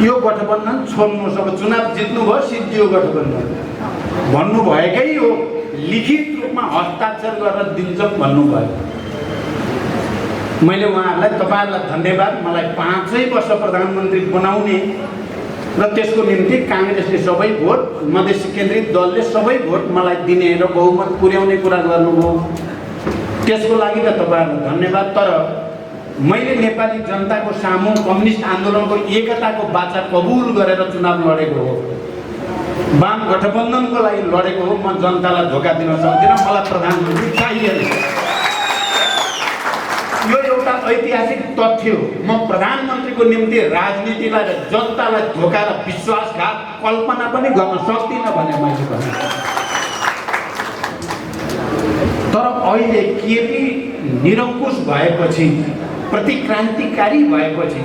यो गठबन्धन छोड्नुहोस्। अब चुनाव जित्नुभयो, सिद्धियो गठबन्धन भन्नुभएकै हो। लिखित रूपमा हस्ताक्षर गरेर दिन्छौँ भन्नुभयो। मैले उहाँहरूलाई, तपाईहरुलाई धन्यवाद। मलाई 5 वर्ष प्रधानमन्त्री बनाउने र त्यसको निम्ति कांग्रेसले सबै भोट, मधेसी केन्द्रित दलले सबै भोट मलाई दिने र बहुमत पुर्याउने कुरा गर्नुभयो। त्यसको लागि त तपाईहरुलाई धन्यवाद। तर मैले नेपाली जनताको सामु कम्युनिस्ट आन्दोलनको एकताको बाचा कबुल गरेर चुनाव लडेको हो। वाम गठबन्धनको लागि लडेको हो। म जनतालाई धोका दिन सक्दिनँ। मलाई प्रधानमन्त्री चाहिएन। यो एउटा ऐतिहासिक तथ्य हो। म प्रधानमन्त्रीको निम्ति राजनीतिलाई र जनतालाई धोका र विश्वासघात कल्पना पनि गर्न सक्दिनँ भने मैले भने। तर अहिले केपी निरङ्कुश भएपछि, प्रतिक्रान्तिकारी भएपछि,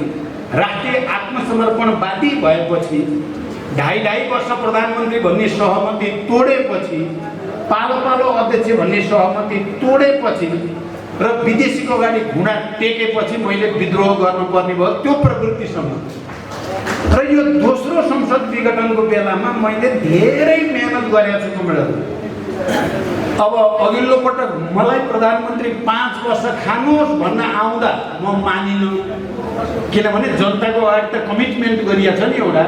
राष्ट्रिय आत्मसमर्पणवादी भएपछि, 2.5 वर्ष प्रधानमन्त्री भन्ने सहमति तोडेपछि, पालो अध्यक्ष भन्ने सहमति तोडेपछि र विदेशीको अगाडि घुँडा टेकेपछि मैले विद्रोह गर्नुपर्ने भयो। त्यो प्रवृत्तिसम्म र यो दोस्रो संसद विघटनको बेलामा मैले धेरै मेहनत गरेको छु कमरेडहरू। अब अघिल्लो पटक मलाई प्रधानमन्त्री 5 वर्ष खानुहोस् भन्न आउँदा म मानिनँ। किनभने जनताको अगाडि त कमिटमेन्ट गरिएको छ नि। एउटा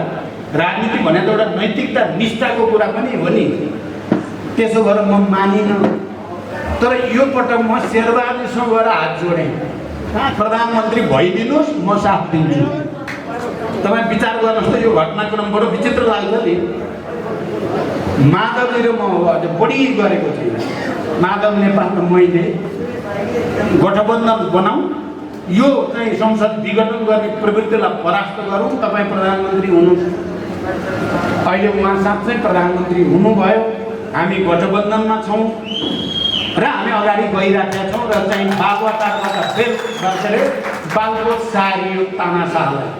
राजनीति भने त एउटा नैतिकता निष्ठाको कुरा पनि हो नि। त्यसो भएर म मानिनँ। तर यो पटक म शेरबहादुरसँग गएर हात जोडेँ। प्रधानमन्त्री भइदिनुहोस्, म साथ दिन्छु। तपाईँ विचार गर्नुहोस् त, यो घटनाक्रम बडो विचित्र लाग्छ नि। माधवले र म अझ बढी गरेको थिएँ। माधव नेपालमा मैले गठबन्धन बनाऊ, यो चाहिँ संसद विघटन गर्ने प्रवृत्तिलाई परास्त गरौँ, तपाईँ प्रधानमन्त्री हुनुहोस्। अहिले उहाँ साँच्चै प्रधानमन्त्री हुनुभयो। हामी गठबन्धनमा छौँ र हामी अगाडि गइराखेका छौँ। र चाहिँ बालुवाटारबाट बेल बसेर बालको सारियो तानाशाहलाई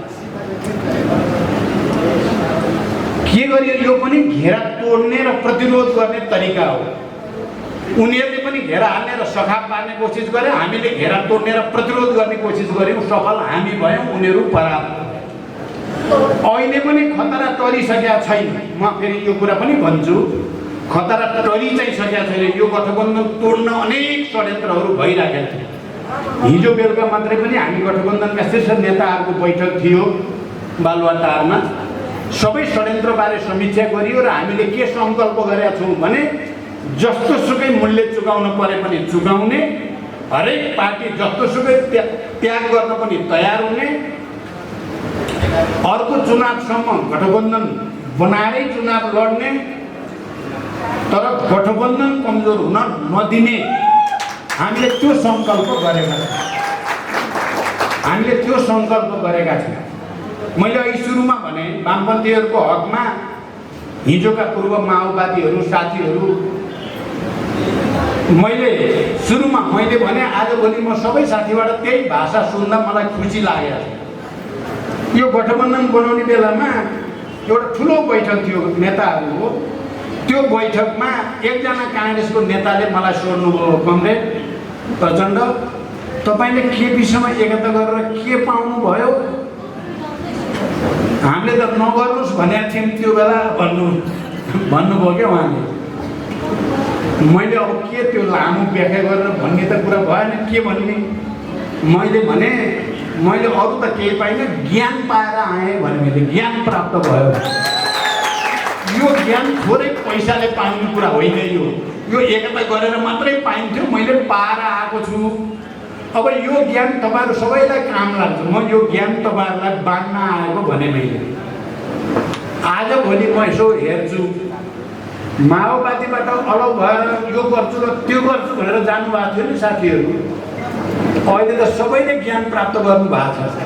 के गरियो? यो पनि घेरा तोड्ने र प्रतिरोध गर्ने तरिका हो। उनीहरूले पनि घेरा हाल्ने र सखा पार्ने कोसिस गरे, हामीले घेरा तोड्ने र प्रतिरोध गर्ने कोसिस गर्यौँ। सफल हामी भयौँ, उनीहरू परास्त। अहिले पनि खतरा टरिसकेका छैन। म फेरि यो कुरा पनि भन्छु, खतरा टरि चाहिँ सकेका छैन। यो गठबन्धन तोड्न अनेक षड्यन्त्रहरू भइराखेका थिए। हिजो बेलुका मात्रै पनि हामी गठबन्धनका शीर्ष नेताहरूको बैठक थियो बालुवाटारमा। सबै षड्यन्त्रबारे समीक्षा गरियो र हामीले के सङ्कल्प गरेका छौँ भने, जस्तोसुकै मूल्य चुकाउन परे पनि चुकाउने, हरेक पार्टी जस्तोसुकै त्याग गर्न पनि तयार हुने, अर्को चुनावसम्म गठबन्धन बनाएरै चुनाव लड्ने, तर गठबन्धन कमजोर हुन नदिने हामीले त्यो सङ्कल्प गरेका छौँ। हामीले त्यो सङ्कल्प गरेका छौँ। मैले अघि सुरुमा भने वामपन्थीहरूको हकमा हिजोका पूर्व माओवादीहरू साथीहरू, मैले सुरुमा भने आजभोलि म सबै साथीबाट त्यही भाषा सुन्दा मलाई खुसी लागेको छ। यो गठबन्धन बनाउने बेलामा एउटा ठुलो बैठक थियो नेताहरूको। त्यो बैठकमा एकजना काङ्ग्रेसको नेताले मलाई सोध्नुभयो, कमरेड प्रचण्ड, तपाईँले केपीसँग एकता गरेर के पाउनुभयो? हामीले त नगर्नुहोस् भनेको थियौँ त्यो बेला भन्नुभयो क्या उहाँले। मैले अब के त्यो लामो व्याख्या गरेर भन्ने त कुरा भएन, के भन्ने? मैले अरू त केही पाइनँ, ज्ञान पाएर आएँ भने मैले ज्ञान प्राप्त भयो। यो ज्ञान थोरै पैसाले पाइने कुरा होइन। यो एकता गरेर मात्रै पाइन्थ्यो, मैले पाएर आएको छु। अब यो ज्ञान तपाईँहरू सबैलाई काम लाग्छ। म यो ज्ञान तपाईँहरूलाई बाँड्न आएको भने मैले आजभोलि म यसो हेर्छु, माओवादीबाट अलग भएर यो गर्छु र त्यो गर्छु भनेर जानुभएको थियो नि साथीहरू, अहिले त सबैले ज्ञान प्राप्त गर्नुभएको छ।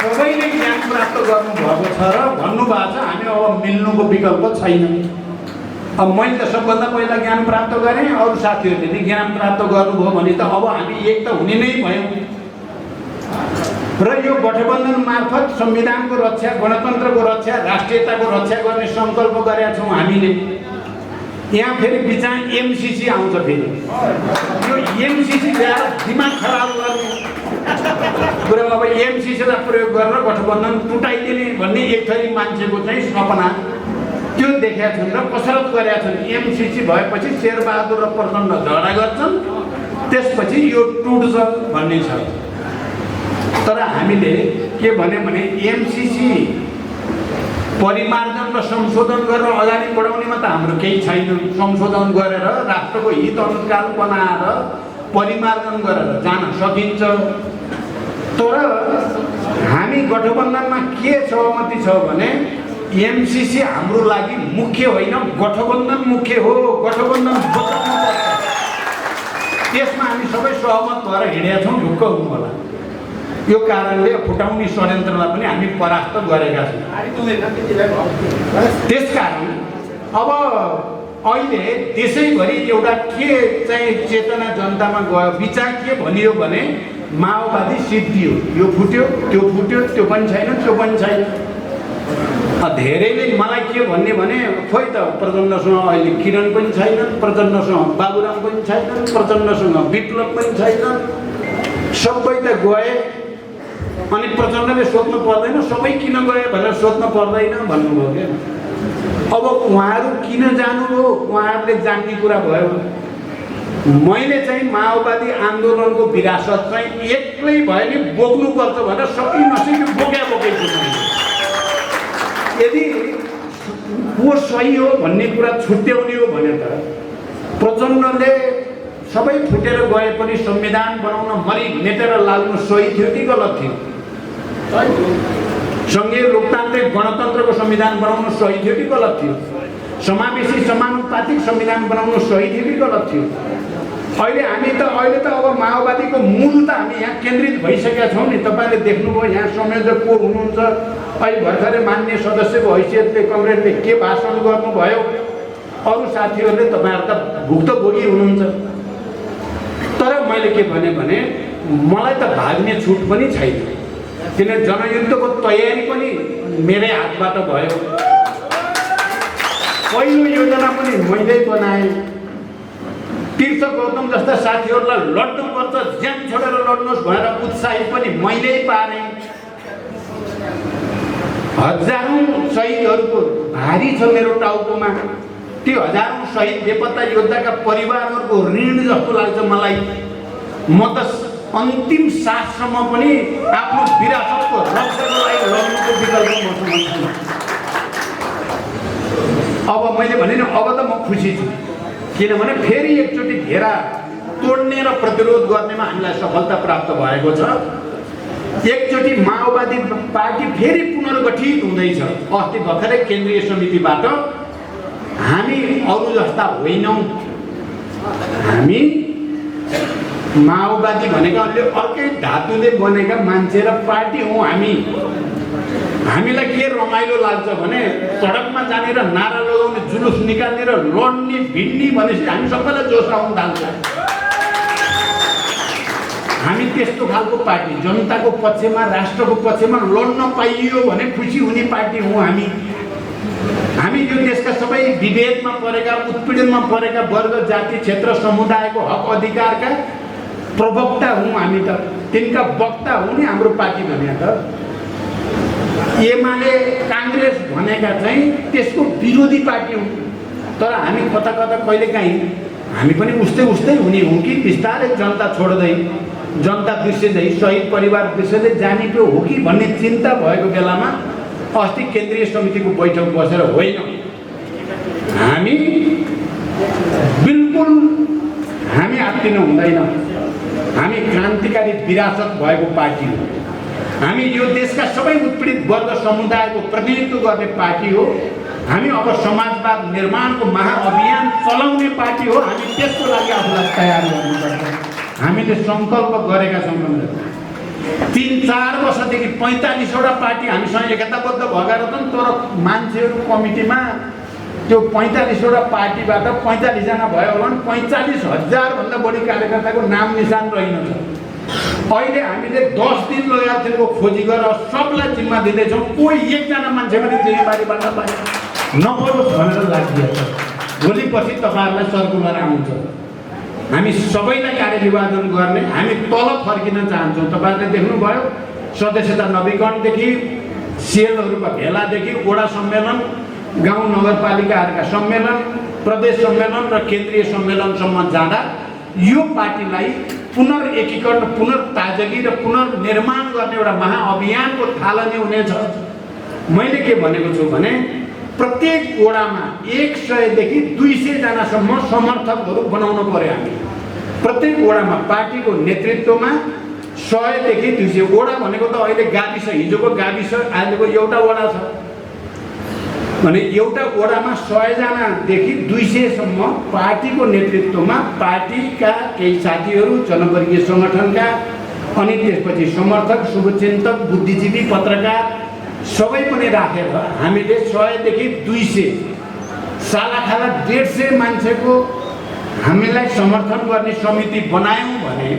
सबैले ज्ञान प्राप्त गर्नुभएको छ र भन्नुभएको छ हामी अब मिल्नुको विकल्प छैन। अब मैले त सबभन्दा पहिला ज्ञान प्राप्त गरेँ, अरू साथीहरूले नि ज्ञान प्राप्त गर्नुभयो भने त अब हामी एक त हुने नै भयौँ। र यो गठबन्धन मार्फत संविधानको रक्षा, गणतन्त्रको रक्षा, राष्ट्रियताको रक्षा गर्ने सङ्कल्प गरेका छौँ हामीले। यहाँ फेरि बिचमा एमसिसी आउँछ। फेरि यो एमसिसी ल्याएर दिमाग खराब गर्ने कुरा। अब एमसिसीलाई प्रयोग गरेर गठबन्धन टुटाइदिने भन्ने एक थरी मान्छेको चाहिँ सपना त्यो देखेका छन् र कसरत गरेका छन्। एमसिसी भएपछि शेरबहादुर र प्रचण्ड झगडा गर्छन्, त्यसपछि यो टुट्छ भन्ने छ। तर हामीले के भन्यो भने एमसिसी परिमार्जन र संशोधन गरेर अगाडि बढाउनेमा त हाम्रो केही छैन। संशोधन गरेर राष्ट्रको हित अनुसार बनाएर परिमार्जन गरेर जान सकिन्छ। तर हामी गठबन्धनमा के सहमति छ भने एमसिसी हाम्रो लागि मुख्य होइन, गठबन्धन मुख्य हो। गठबन्धन बचाउनुपर्छ, त्यसमा हामी सबै सहमत भएर हिँडेका छौँ। ढुक्क हुनु होला। यो कारणले फुटाउने षड्यन्त्रलाई पनि हामी परास्त गरेका छौँ। त्यसकारण अब अहिले देशैभरि एउटा के चाहिँ चेतना जनतामा गयो, विचार के भनियो भने माओवादी सिद्धियो, यो फुट्यो त्यो फुट्यो, त्यो पनि छैन त्यो पनि छैन। धेरैले मलाई के भन्ने भने खोइ त प्रचण्डसँग अहिले किरण पनि छैनन्, प्रचण्डसँग बाबुराम पनि छैनन्, प्रचण्डसँग विप्लव पनि छैनन्, सबै त गए। अनि प्रचण्डले सोध्नु पर्दैन सबै किन गए भनेर सोध्नु पर्दैन भन्नुभयो क्या। अब उहाँहरू किन जानुभयो, उहाँहरूले जान्ने कुरा भयो। मैले चाहिँ माओवादी आन्दोलनको विरासत चाहिँ एक्लै भयो नि बोक्नुपर्छ भनेर सकि नसकि बोकै छु। यदि को सही हो भन्ने कुरा छुट्याउने हो भने त प्रचण्डले सबै फुटेर गए पनि संविधान बनाउन मरि मेटेर लाग्नु सही थियो कि गलत थियो? सङ्घीय लोकतान्त्रिक गणतन्त्रको संविधान बनाउनु सही थियो कि गलत थियो? समावेशी समानुपातिक संविधान बनाउनु सही थियो कि गलत थियो? अहिले त अब माओवादीको मूल त हामी यहाँ केन्द्रित भइसकेका छौँ नि। तपाईँले देख्नुभयो यहाँ संयोजक को हुनुहुन्छ, अहिले भर्खरै मान्य सदस्यको हैसियतले कमरेडले के भाषण गर्नुभयो, अरू साथीहरूले तपाईँहरू त भुक्तभोगी हुनुहुन्छ। तर मैले के भने मलाई त भाग्ने छुट पनि छैन, किन जनयुद्धको तयारी पनि मेरै हातबाट भयो। पहिलो योजना पनि मैले बनाएँ। तीर्थ गौतम जस्ता साथीहरूलाई लड्नुपर्छ, ज्यान छोडेर लड्नुहोस् भनेर उत्साहित पनि मैले पारेँ। हजारौँ शहीदहरूको भारी छ मेरो टाउकोमा। त्यो हजारौँ शहीद बेपत्ता योद्धाका परिवारहरूको ऋण जस्तो लाग्छ मलाई। म त अन्तिम साससम्म पनि आफ्नो विरासतको रक्षाको लागि लड्नुको विकल्प मसँग छैन। अब मैले भने नि अब त म खुसी छु, किनभने फेरि एकचोटि घेरा तोड्ने र प्रतिरोध गर्नेमा हामीलाई सफलता प्राप्त भएको छ। एकचोटि माओवादी पार्टी फेरि पुनर्गठित हुँदैछ। अस्ति भर्खरै केन्द्रीय समितिबाट हामी अरू जस्ता होइनौँ, हामी माओवादी भनेका अर्कै धातुले बनेका मान्छे र पार्टी हौँ। हामीलाई के रमाइलो लाग्छ भने सडकमा जाने र नारा लगाउने, जुलुस निकाल्ने र लड्ने भिड्ने भनेपछि हामी सबैलाई जोस आउन थाल्छ। हामी त्यस्तो खालको पार्टी, जनताको पक्षमा, राष्ट्रको पक्षमा लड्न पाइयो भने खुसी हुने पार्टी हौँ हामी यो देशका सबै विभेदमा परेका, उत्पीडनमा परेका वर्ग, जाति, क्षेत्र, समुदायको हक अधिकारका प्रवक्ता हौँ। हामी त तिनका वक्ता हौँ नि हाम्रो पार्टी भने। त एमाले काङ्ग्रेस भनेका चाहिँ त्यसको विरोधी पार्टी हौँ। तर हामी कता कता कहिलेकाहीँ हामी पनि उस्तै हुने हौँ कि बिस्तारै जनता छोड्दै, जनता बिर्सिँदै, शहीद परिवार बिर्सिँदै जाने पो हो कि भन्ने चिन्ता भएको बेलामा अस्ति केन्द्रीय समितिको बैठक बसेर होइन, हामी बिल्कुल हामी आत्तिनु हुँदैन। हामी क्रान्तिकारी विरासत भएको पार्टी हो। हामी यो देशका सबै उत्पीडित वर्ग समुदायको प्रतिनिधित्व गर्ने पार्टी हो। हामी अब समाजवाद निर्माणको महाअभियान चलाउने पार्टी हो। हामी त्यसको लागि आफूलाई तयार गर्नुपर्छ। हामीले सङ्कल्प गरेका छौँ। 3-4 वर्षदेखि 45वटा पार्टी हामीसँग एकताबद्ध भएका रहेछन्। तर मान्छेहरू कमिटीमा त्यो 45वटा पार्टीबाट 45 जना भयो भने 45,000 भन्दा बढी कार्यकर्ताको नाम निशान रहेनछ। अहिले हामीले 10 दिन लगाएको थियौँ खोजी गरेर सबलाई जिम्मा दिँदैछौँ। कोही एकजना मान्छे पनि जिम्मेवारीबाट नपरोस् भनेर लागिएको छ। भोलि पछि तपाईँहरूलाई सर्कुलर आउँछ। हामी सबैलाई कार्यविभाजन गर्ने, हामी तल फर्किन चाहन्छौँ। तपाईँहरूले देख्नुभयो सदस्यता नवीकरणदेखि, सेलहरूका भेलादेखि, वडा सम्मेलन, गाउँ नगरपालिकाहरूका सम्मेलन, प्रदेश सम्मेलन र केन्द्रीय सम्मेलनसम्म जाँदा यो पार्टीलाई पुनर्एकीकरण, पुनर्ताजगी र पुनर्निर्माण गर्ने एउटा महाअभियानको थालनी हुनेछ। मैले के भनेको छु भने प्रत्येक वडामा 100 देखि 200 जनासम्म समर्थकहरू बनाउनु पर्यो। हामी प्रत्येक वडामा पार्टीको नेतृत्वमा 100 देखि 200 वडा भनेको त अहिले गाविस, हिजोको गाविस अहिलेको एउटा वडा छ भने एउटा वडामा 100 जनादेखि 200सम्म पार्टीको नेतृत्वमा पार्टीका केही साथीहरू, जनवर्गीय सङ्गठनका, अनि त्यसपछि समर्थक, शुभचिन्तक, बुद्धिजीवी, पत्रकार सबै पनि राखेर हामीले 100 देखि 200 सालाखाला 150 मान्छेको हामीलाई समर्थन गर्ने समिति बनायौँ भने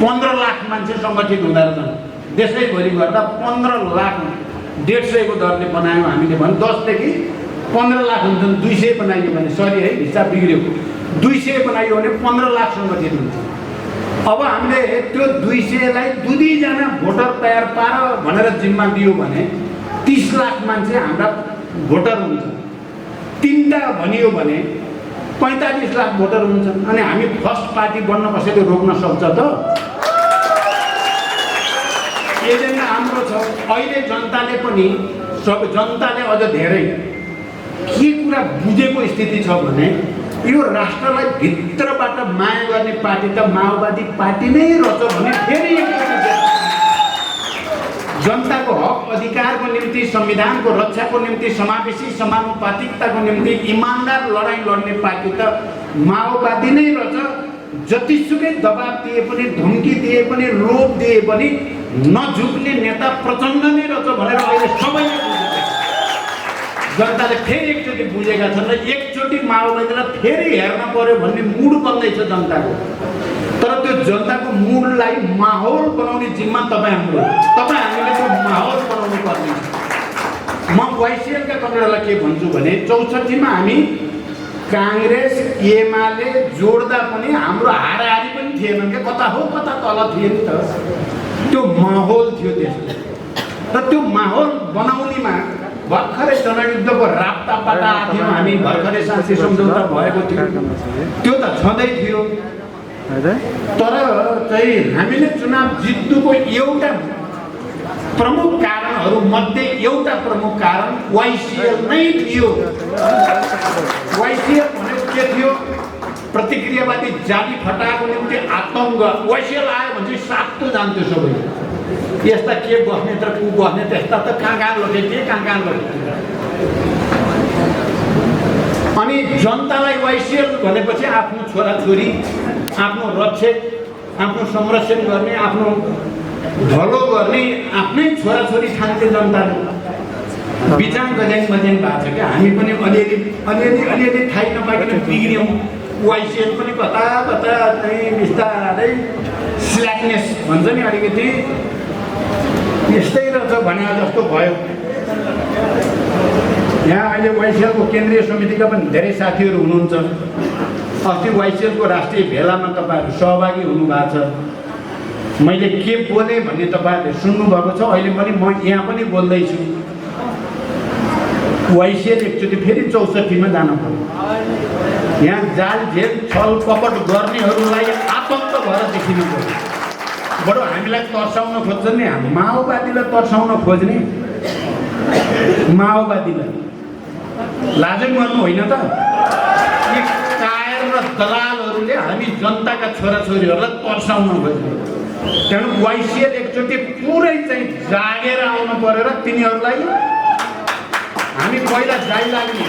15 लाख मान्छे सङ्गठित हुँदा रहेछन्। देशैभरि गर्दा 15 लाख 150 को दरले बनायौँ हामीले भने 10 देखि 15 लाख हुन्छन्। 200 बनाइयो भने, सरी है हिसाब बिग्रियो, 200 बनाइयो भने 15 लाख सङ्गठित हुन्छ। अब हामीले त्यो 200लाई 2 जना भोटर तयार पार भनेर जिम्मा दियो भने 30 लाख मान्छे हाम्रा भोटर हुन्छ। 3टा भनियो भने 45 लाख भोटर हुन्छन्। अनि हामी फर्स्ट पार्टी बन्न कसैले रोक्न सक्छ त? एजेन्डा हाम्रो छ। अहिले जनताले पनि, सब जनताले अझ धेरै के कुरा बुझेको स्थिति छ भने यो राष्ट्रलाई भित्रबाट माया गर्ने पार्टी त माओवादी पार्टी नै रहेछ भने फेरि जनताको हक अधिकारको निम्ति, संविधानको रक्षाको निम्ति, समावेशी समानुपातिकताको निम्ति इमानदार लडाइँ लड्ने पार्टी त माओवादी नै रहेछ। जतिसुकै दबाब दिए पनि, धम्की दिए पनि, लोभ दिए पनि नझुक्ने नेता प्रचण्ड नै रहेछ भनेर अहिले सबैले जनताले फेरि एकचोटि बुझेका छन् र एकचोटि माओवादीलाई फेरि हेर्न पर्यो भन्ने मुड बन्दैछ जनताको। तर त्यो जनताको मुडलाई माहौल बनाउने जिम्मा तपाईँ हाम्रो, हामीले त्यो माहौल बनाउनु पर्ने। म वाइसिएलका कमरेडलाई के भन्छु भने 64 मा हामी काङ्ग्रेस एमाले जोड्दा पनि हाम्रो हाराहारी पनि थिएन क्या, कता हो कता तल थिए नि त। त्यो माहौल थियो त्यसले। र त्यो माहौल बनाउनेमा भर्खरै जनयुद्धको राप्ताबाट आएको हामी, भर्खरै शान्ति सम्झौता भएको थियो, त्यो त छँदै थियो। तर चाहिँ हामीले चुनाव जित्नुको एउटा प्रमुख कारणहरू मध्ये एउटा प्रमुख कारण वाइसिएल नै थियो। वाइसिएल भनेको के थियो? प्रति प्रतिक्रियावादी जाली फटाएको निम्ति आतङ्क वाइसिएल आयो भने चाहिँ सातो जान्थ्यो सबै यस्ता के बस्ने त को बस्ने त्यस्ता त कहाँ लगे अनि जनतालाई वाइसिएल भनेपछि आफ्नो छोराछोरी आफ्नो रक्षक आफ्नो संरक्षण गर्ने आफ्नो भलो गर्ने आफ्नै छोराछोरी ठान्थे जनताले बिचान गजाङ मजाङ भएको छ क्या हामी पनि अलिअलि थाहै नपाइकन बिग्रियौँ वाइसिएल पनि कता चाहिँ बिस्तारै स्ल्याकनेस भन्छ नि अलिकति यस्तै रहेछ भने जस्तो भयो यहाँ अहिले वाइसिएलको केन्द्रीय समितिका पनि धेरै साथीहरू हुनुहुन्छ अस्ति वाइसिएलको राष्ट्रिय भेलामा तपाईँहरू सहभागी हुनुभएको छ मैले के बोलेँ भन्ने तपाईँहरूले सुन्नुभएको छ अहिले पनि म यहाँ पनि बोल्दैछु वाइसिएल एकचोटि फेरि 64 मा जानु पर्यो यहाँ जाल झेल छल कपट गर्नेहरूलाई आतङ्क भएर देखिनु पर्यो बडो हामीलाई तर्साउन खोज्छ नि माओवादीलाई तर्साउन खोज्ने माओवादीलाई लाजै गर्नु होइन त यी कायर र दलालहरूले हामी जनताका छोराछोरीहरूलाई तर्साउन खोज्ने त्यहाँ वाइसिएल एकचोटि पुरै चाहिँ जागेर आउनु पर्यो र तिनीहरूलाई हामी पहिला जाइ लाग्ने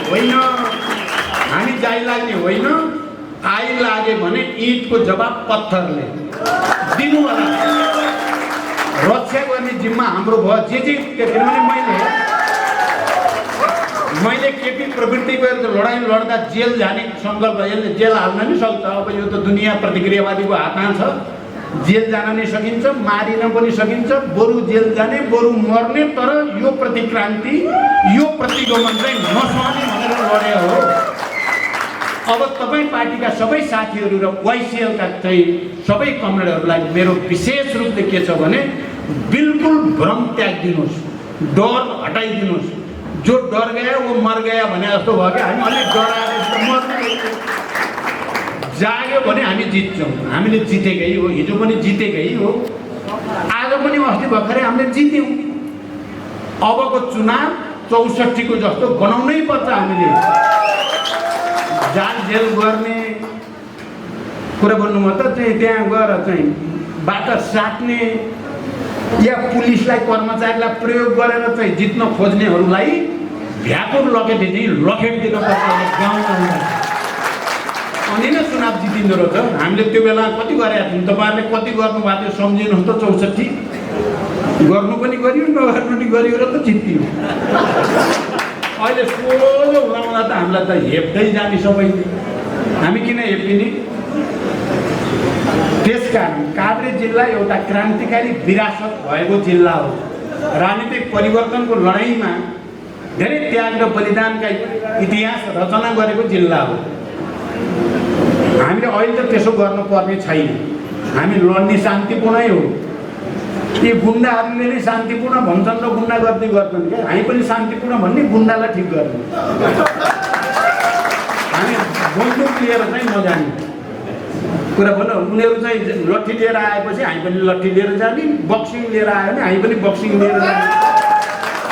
होइन आइलागे भने ईँटको जवाब पत्थरले दिनु होला रक्षा गर्ने जिम्मा हाम्रो भयो जे किनभने मैले केपी प्रवृत्तिको लडाइँ लड्दा जेल जाने सङ्कल्प यसले जेल हाल्न नि सक्छ अब यो त दुनियाँ प्रतिक्रियावादीको हातमा छ जेल जान नै सकिन्छ मारिन पनि सकिन्छ बरु जेल जाने बरु मर्ने तर यो प्रतिक्रान्ति यो प्रतिगमन चाहिँ नसहने भनेर लडे हो अब तपाईँ पार्टीका सबै साथीहरू र वाइसिएलका चाहिँ सबै कमरेडहरूलाई मेरो विशेष रूपले के छ भने बिल्कुल भ्रम त्यागिदिनुहोस् डर हटाइदिनुहोस् जो डर गया वो मर गया भने जस्तो भयो कि हामी अलिक डराएर मर्ने जाग्यो भने हामी जित्छौँ हामीले जितेकै हो हिजो पनि जितेकै हो आज पनि अस्ति भर्खरै हामीले जित्यौँ अबको चुनाव 64 को जस्तो बनाउनै पर्छ हामीले जाल जेल गर्ने कुरा भन्नुभयो त चाहिँ त्यहाँ गएर चाहिँ बाटो साट्ने या पुलिसलाई कर्मचारीलाई प्रयोग गरेर चाहिँ जित्न खोज्नेहरूलाई भ्याकुर लखेट दिनुपर्छ गाउँमा अनि नै चुनाव जितिँदो रहेछ हामीले त्यो बेला कति गरेका थियौँ तपाईँहरूले कति गर्नुभएको थियो सम्झिनुहोस् त 64 गर्नु पनि गरियो नगर्नु पनि गरियो र त जित्यो अहिले सोझो हुँदा त हामीलाई त हेप्दै जाने सबैले हामी किन हेपिने त्यसकारण काभ्रे जिल्ला एउटा क्रान्तिकारी विरासत भएको जिल्ला हो राजनीतिक परिवर्तनको लडाइँमा धेरै त्याग र बलिदानका इतिहास रचना गरेको जिल्ला हो हामीले अहिले त त्यसो गर्नुपर्ने छैन हामी लड्ने शान्तिपूर्णै हो यी गुन्डाहरूले नै शान्तिपूर्ण भन्छन् र गुन्डा गर्दै गर्छन् क्या हामी पनि शान्तिपूर्ण भन्ने गुन्डालाई ठिक गर्ने हामी बन्दुक लिएर चाहिँ नजाने कुरा भन्नु उनीहरू चाहिँ लट्ठी लिएर आएपछि हामी पनि लट्ठी लिएर जाने बक्सिङ लिएर आयो भने हामी पनि बक्सिङ लिएर जाने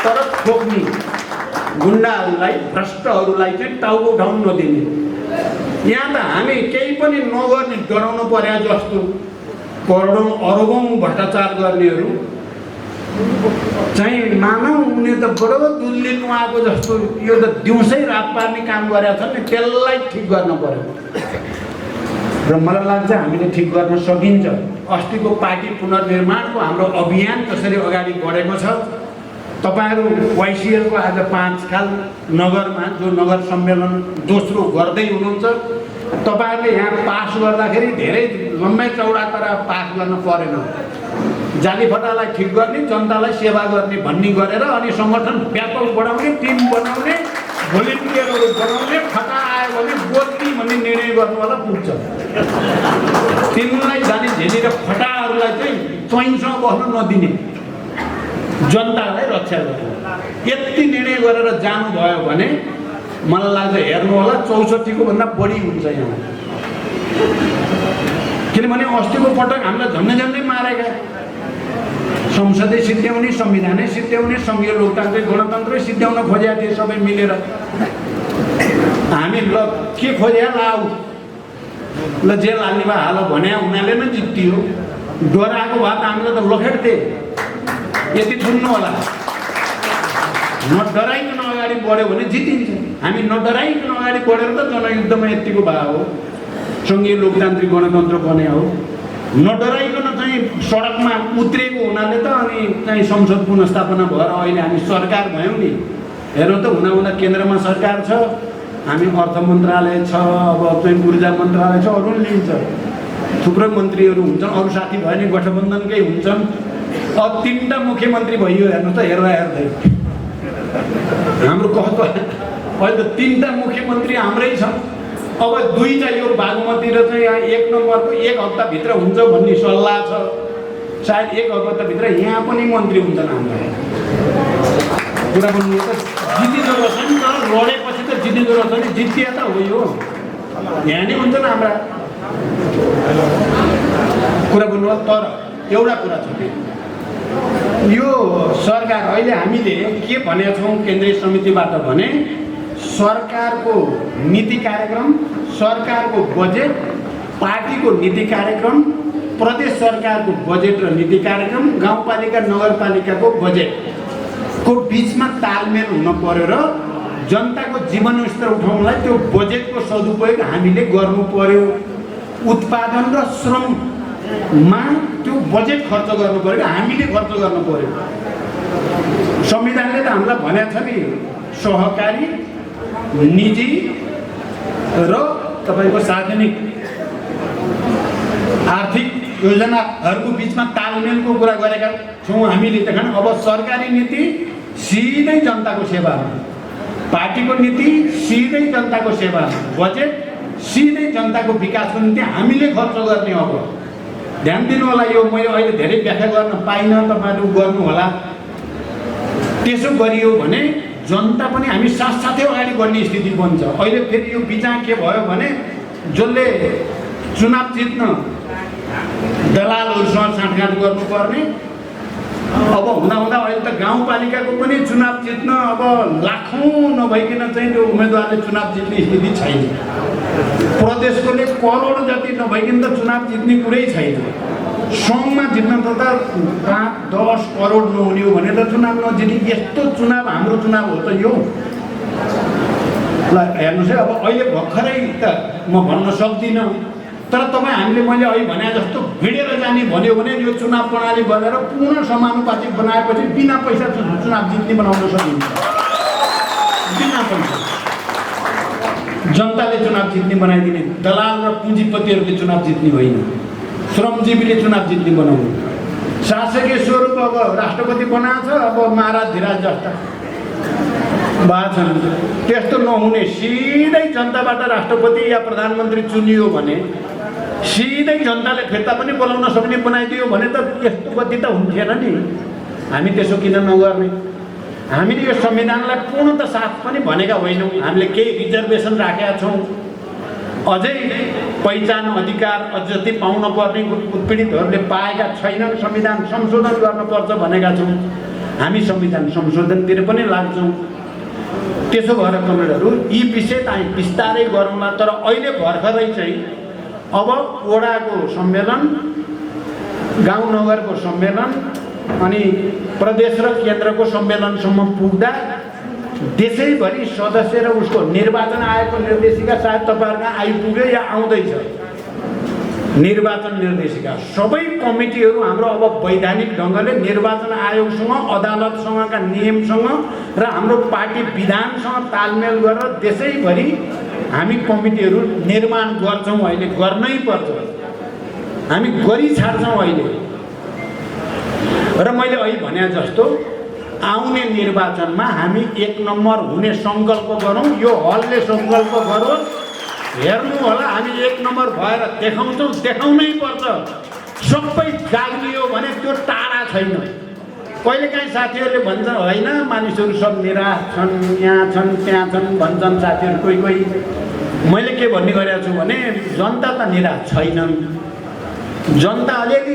तर ठोक्ने गुन्डाहरूलाई भ्रष्टहरूलाई चाहिँ टाउको उठाउनु नदिने यहाँ त हामी केही पनि नगर्ने डराउनु पर्या जस्तो करोडौँ अरबौँ भ्रष्टाचार गर्नेहरू चाहिँ मानौ उनीहरू त बडो दुल्लिनु आएको जस्तो यो त दिउँसै रात पार्ने काम गरेका छन् नि त्यसलाई ठिक गर्न पर्यो र मलाई लाग्छ हामीले ठिक गर्न सकिन्छ अस्तिको पार्टी पुनर्निर्माणको हाम्रो अभियान कसरी अगाडि बढेको छ तपाईहरु वाइसिएलको आज 5 खाल नगरमा जो नगर सम्मेलन दोस्रो गर्दै हुनुहुन्छ तपाईहरुले यहाँ पास गर्दाखेरि धेरै लम्बाइ चौडा तर पास गर्न परेन जालीफटालाई ठिक गर्ने जनतालाई सेवा गर्ने भन्ने गरेर अनि संगठन व्यापक बढाउने टिम बनाउने भोलिन्टियरहरु बनाउने फटा आयो भने बोल्ने भन्ने निर्णय गर्नु होला पुग्छ तिनलाई जाने झेली र फटाहरुलाई चाहिँ चैनसँग बस्न नदिने जनतालाई रक्षा गर्ने यति निर्णय गरेर जानु भयो भने मलाई लाग्छ हेर्नु होला 64 को भन्दा बढी हुन्छ यहाँ किनभने अस्तिको पटक हामीलाई झन्डै मारेका संसदै सिद्ध्याउने संविधानै सिद्ध्याउने संघीय लोकतान्त्रिक गणतन्त्रै सिद्ध्याउन खोजेका थिए सबै मिलेर हामी ल के खोज्या लाउ ल जेल हाल्ने भए हाल भने उनीहरूले नै जित्यो। डराएको भए त हामीले त लखेट्थे। यति सुन्नु होला, नडराइकन अगाडि बढ्यो भने जितिन्छ। हामी नडराइकन अगाडि बढेर त जनयुद्धमा यतिको भए हो, सङ्घीय लोकतान्त्रिक गणतन्त्र बने हो। नडराइकन चाहिँ सडकमा उत्रिएको हुनाले त अनि चाहिँ संसद पुनर्स्थापना भएर अहिले हामी सरकार भयौँ नि। हेर्नु त, हुँदा केन्द्रमा सरकार छ, हामी अर्थ मन्त्रालय छ, अब चाहिँ ऊर्जा मन्त्रालय छ, अरू लिन्छ, थुप्रै मन्त्रीहरू हुन्छन्, अरू साथी भयो नि गठबन्धनकै हुन्छन्। अब 3टा मुख्यमन्त्री भइयो। हेर्नु त, हेर्दा हेर्दै हाम्रो कस्तो अहिले त 3टा मुख्यमन्त्री हाम्रै छ। अब 2टा यो बागमती र चाहिँ 1 नम्बरको 1 हप्ताभित्र हुन्छ भन्ने सल्लाह छ। सायद 1 हप्ताभित्र यहाँ पनि मन्त्री हुन्छन् हाम्रो। कुरा भन्नु त जितिँदो रहेछ नि त, लडेपछि त जितिँदो रहेछ नि, जितिया त हो यो, यहाँ नै हुन्छन् हाम्रा। कुरा भन्नु। तर एउटा कुरा छ, यो सरकार अहिले हामीले के भनेका छौँ केन्द्रीय समितिबाट भने सरकारको नीति कार्यक्रम, सरकारको बजेट, पार्टीको नीति कार्यक्रम, प्रदेश सरकारको बजेट र नीति कार्यक्रम, गाउँपालिका नगरपालिकाको बजेटको बिचमा तालमेल हुन पर्यो र जनताको जीवन स्तर उठाउनलाई त्यो बजेटको सदुपयोग हामीले गर्नु पर्यो। उत्पादन र श्रममा त्यो बजेट खर्च गर्नु पर्यो, हामीले खर्च गर्नु पर्यो। संविधानले त हामीलाई भनेको छ नि, सहकारी, निजी र तपाईँको सार्वजनिक आर्थिक योजनाहरूको बिचमा तालमेलको कुरा गरेका छौँ हामीले। त अब सरकारी नीति सिधै जनताको सेवामा, पार्टीको नीति सिधै जनताको सेवामा, बजेट सिधै जनताको विकासको निम्ति हामीले खर्च गर्ने। अब ध्यान दिनु होला, यो मैले अहिले धेरै व्याख्या गर्न पाइनँ, तपाईँहरू गर्नु होला। त्यसो गरियो भने जनता पनि हामी साथसाथै अगाडि बढ्ने स्थिति बन्छ। अहिले फेरि यो बिचमा के भयो भने जसले चुनाव जित्न दलालहरूसँग साँठगाँठ गर्नुपर्ने, अब हुँदा अहिले त गाउँपालिकाको पनि चुनाव जित्न अब लाखौँ नभइकन चाहिँ त्यो उम्मेदवारले चुनाव जित्ने स्थिति छैन। प्रदेशकोले करोड जति नभइकन त चुनाव जित्ने कुरै छैन। सङ्घमा जित्न त 5-10 करोड नहुने हो भने त चुनाव नजित्ने। यस्तो चुनाव हाम्रो चुनाव हो त यो। ल हेर्नुहोस् है, अब अहिले भर्खरै त म भन्न सक्दिनँ, तर तपाईँ हामीले मैले अहिले भने जस्तो भिडेर जाने भन्यो भने यो चुनाव प्रणाली बनाएर पुनः समानुपातिक बनाएपछि बिना पैसा चुनाव जित्ने बनाउन सकिन्छ। बिना पैसा जनताले चुनाव जित्ने बनाइदिने, दलाल र पुँजीपतिहरूले चुनाव जित्ने होइन, श्रमजीवीले चुनाव जित्ने बनाउनु। शासकीय स्वरूप अब राष्ट्रपति बनाएको छ, अब महाराज धिराज जस्ता भएका छन्। त्यस्तो नहुने, सिधै जनताबाट राष्ट्रपति या प्रधानमन्त्री चुनियो भने सिधै जनताले फिर्ता पनि बोलाउन सक्ने बनाइदियो भने त यस्तो गति त हुन्थेन नि। हामी त्यसो किन नगर्ने? हामीले यो संविधानलाई पूर्णतः साथ पनि भनेका होइनौँ। हामीले केही रिजर्भेसन राखेका छौँ, अझै पहिचान अधिकार अझ जति पाउन पर्ने उत्पीडितहरूले पाएका छैनन्, संविधान संशोधन गर्नुपर्छ भनेका छौँ। हामी संविधान संशोधनतिर पनि लाग्छौँ। त्यसो भएर कमरेडहरू यी विषय चाहिँ बिस्तारै गरौँला। तर अहिले भर्खरै चाहिँ अब वडाको सम्मेलन, गाउँ नगरको सम्मेलन अनि प्रदेश र केन्द्रको सम्मेलनसम्म पुग्दा देशैभरि सदस्य र उसको निर्वाचन आयोगको निर्देशिका सायद तपाईँहरूमा आइपुग्यो या आउँदैछ। निर्वाचन निर्देशिका सबै कमिटीहरू हाम्रो अब वैधानिक ढङ्गले निर्वाचन आयोगसँग, अदालतसँगका नियमसँग र हाम्रो पार्टी विधानसँग तालमेल गरेर देशैभरि हामी कमिटीहरू निर्माण गर्छौँ। अहिले गर्नै पर्छ, हामी गरी छाड्छौँ अहिले। र मैले अहिले भने जस्तो आउने निर्वाचनमा हामी 1 नम्बर हुने सङ्कल्प गरौँ। यो हलले सङ्कल्प गरौँ। हेर्नु होला, हामी 1 नम्बर भएर देखाउँछौँ, देखाउनै पर्छ। सबै जाग्ने हो भने त्यो टाढा छैन। कहिलेकाहीँ साथीहरूले भन्छन् होइन मानिसहरू सब निराश छन्, यहाँ छन् त्यहाँ छन् भन्छन् साथीहरू कोही कोही। मैले के भन्ने गरेको छु भने जनता त निराश छैनन्, जनता अलिअलि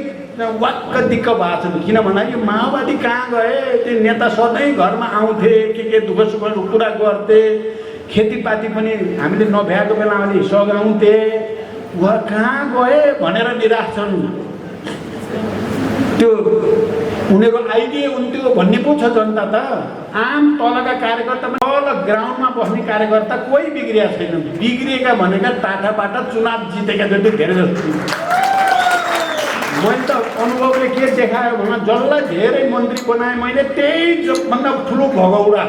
वाक्क दिक्क भएको छन्। किन भन्दाखेरि माओवादी कहाँ गए, त्यो नेता सधैँ घरमा आउँथे, के दुःख सुखको कुरा गर्थे, खेतीपाती पनि हामीले नभ्याएको बेलामा सघाउँथे, उहाँ कहाँ गए भनेर निराश छन्। त्यो उनीहरूको आइडिया हुन्थ्यो भन्ने पो छ जनता त। आम तलका कार्यकर्ता तल ग्राउन्डमा बस्ने कार्यकर्ता कोही बिग्रिया छैन। बिग्रिएका भनेका टाढाबाट चुनाव जितेका जति धेरै जस्तो। मैले त अनुभवले के देखायो भने जसलाई धेरै मन्त्री बनाएँ मैले त्यही भन्दा ठुलो भगौडा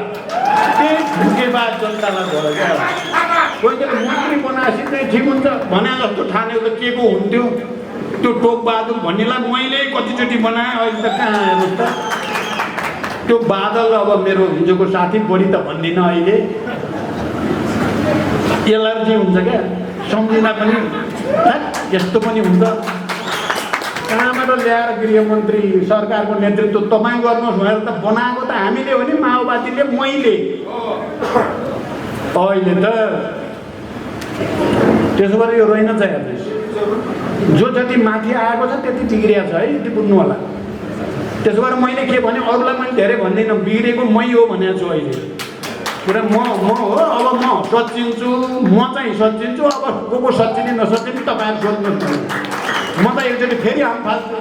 त्यही ठुकेबाज जनतालाई भयो क्या। कोही बेला मन्त्री बनाएपछि चाहिँ ठिक हुन्छ भने जस्तो ठानेको त के को हुन्थ्यो। त्यो टोकबहादुर भन्नेलाई मैले कतिचोटि बनाएँ, अहिले त कहाँ हेर्नुहोस् त। त्यो बादल अब मेरो हिजोको साथी बढी त भन्दिनँ, अहिले एलर्जी हुन्छ क्या सम्झिँदा पनि यस्तो पनि हुन्छ। कहाँबाट ल्याएर गृहमन्त्री सरकारको नेतृत्व तपाईँ गर्नुहोस् भनेर त बनाएको त हामीले हो नि, माओवादीले, मैले। अहिले त त्यसो गरेर यो रहेन चाहिँ हेर्नुहोस्, जो जति माथि आएको छ त्यति बिग्रिया छ है, यति बुझ्नु होला। त्यसो भएर मैले के भने अरूलाई मैले धेरै भन्दिनँ, बिग्रेको मै हो भनेको छु। अहिले कुरा म हो, अब म सच्चिन्छु, म चाहिँ सच्चिन्छु। अब को सच्चिने नसच्चिने तपाईँहरू सोध्नुहोस्। म त एकचोटि फेरि हाम फाल्छु।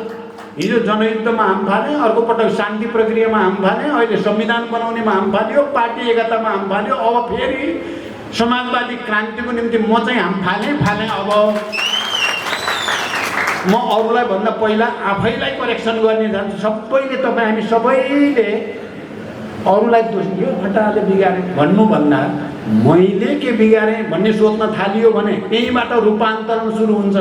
हिजो जनयुद्धमा हाम फालेँ, अर्को पटक शान्ति प्रक्रियामा हाम फालेँ, अहिले संविधान बनाउनेमा हाम फाल्यो, पार्टी एकतामा हाम फाल्यो, अब फेरि समाजवादी क्रान्तिको निम्ति म चाहिँ हाम फालेँ। अब म अरूलाई भन्दा पहिला आफैलाई करेक्सन गर्ने जान्छु। सबैले तपाईँ हामी सबैले अरूलाई दोष दियो, फटाले बिगारे भन्नुभन्दा मैले के बिगारेँ भन्ने सोच्न थालियो भने त्यहीँबाट रूपान्तरण सुरु हुन्छ।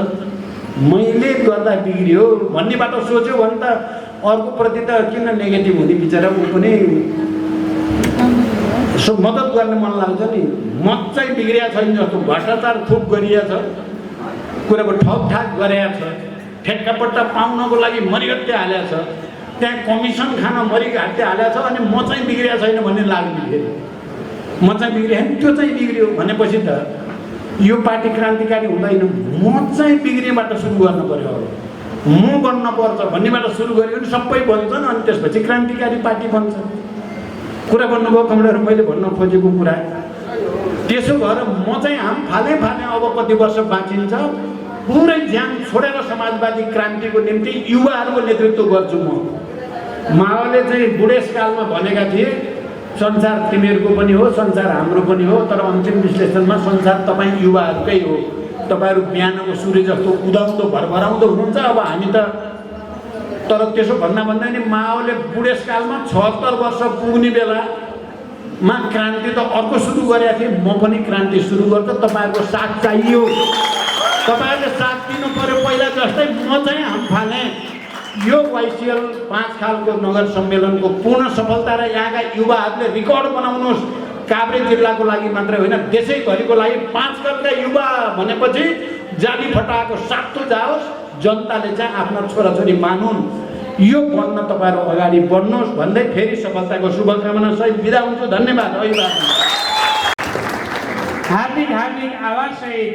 मैले गर्दा बिग्रियो भन्नेबाट सोच्यो भने त अर्कोप्रति त किन नेगेटिभ हुने, बिचरा ऊ पनि मद्दत गर्ने मन लाग्छ नि। म चाहिँ बिग्रिया छैन जस्तो, भ्रष्टाचार थुप गरिया छ, कुराको ठकठाक गरेका छ, ठेक्कापट्टा पाउनको लागि मरिहत्ते हालेको छ, त्यहाँ कमिसन खान मरिहत्ते हालेको छ, अनि म चाहिँ बिग्रिया छैन भन्ने लाग्ने। फेरि म चाहिँ बिग्रिएँ, त्यो चाहिँ बिग्रियो भनेपछि त यो पार्टी क्रान्तिकारी हुँदैन। म चाहिँ बिग्रिएबाट सुरु गर्नु पर्यो, म बन्न पर्छ भन्नेबाट सुरु गऱ्यो भने सबै बन्छन्, अनि त्यसपछि क्रान्तिकारी पार्टी बन्छ। कुरा भन्नुभयो कमरेडहरू, मैले भन्न खोजेको कुरा। त्यसो भएर म चाहिँ हाम फालेँ। अब कति वर्ष बाँचिन्छ, पुरै ज्यान छोडेर समाजवादी क्रान्तिको निम्ति युवाहरूको नेतृत्व गर्छु म। माओले चाहिँ बुढेसकालमा भनेका थिए संसार तिमीहरूको पनि हो, संसार हाम्रो पनि हो, तर अन्तिम विश्लेषणमा संसार तपाईँ युवाहरूकै हो। तपाईँहरू बिहानको सूर्य जस्तो उदाउँदो भरभराउँदो हुनुहुन्छ। अब हामी त तर त्यसो भन्दा नि माओले बुढेसकालमा 76 वर्ष पुग्ने बेलामा क्रान्ति त अर्को सुरु गरेका थिए। म पनि क्रान्ति सुरु गर्छ, तपाईँहरूको साथ चाहियो। तपाईँहरूले साथ दिनु पर्यो पहिला जस्तै। म चाहिँ हाम फालेँ। यो वाइसिएल 5 खालको नगर सम्मेलनको पूर्ण सफलता र यहाँका युवाहरूले रिकर्ड बनाउनुहोस्। काभ्रे जिल्लाको लागि मात्रै होइन, देशैभरिको लागि 5 खालका युवा भनेपछि जाली फटाएको सातो जाओस्, जनताले चाहिँ आफ्ना छोराछोरी मानुन्। यो बन्न तपाईँहरू अगाडि बढ्नुहोस् भन्दै फेरि सफलताको शुभकामना सहित बिदा हुन्छु। धन्यवाद। हार्दिक आवाज सहित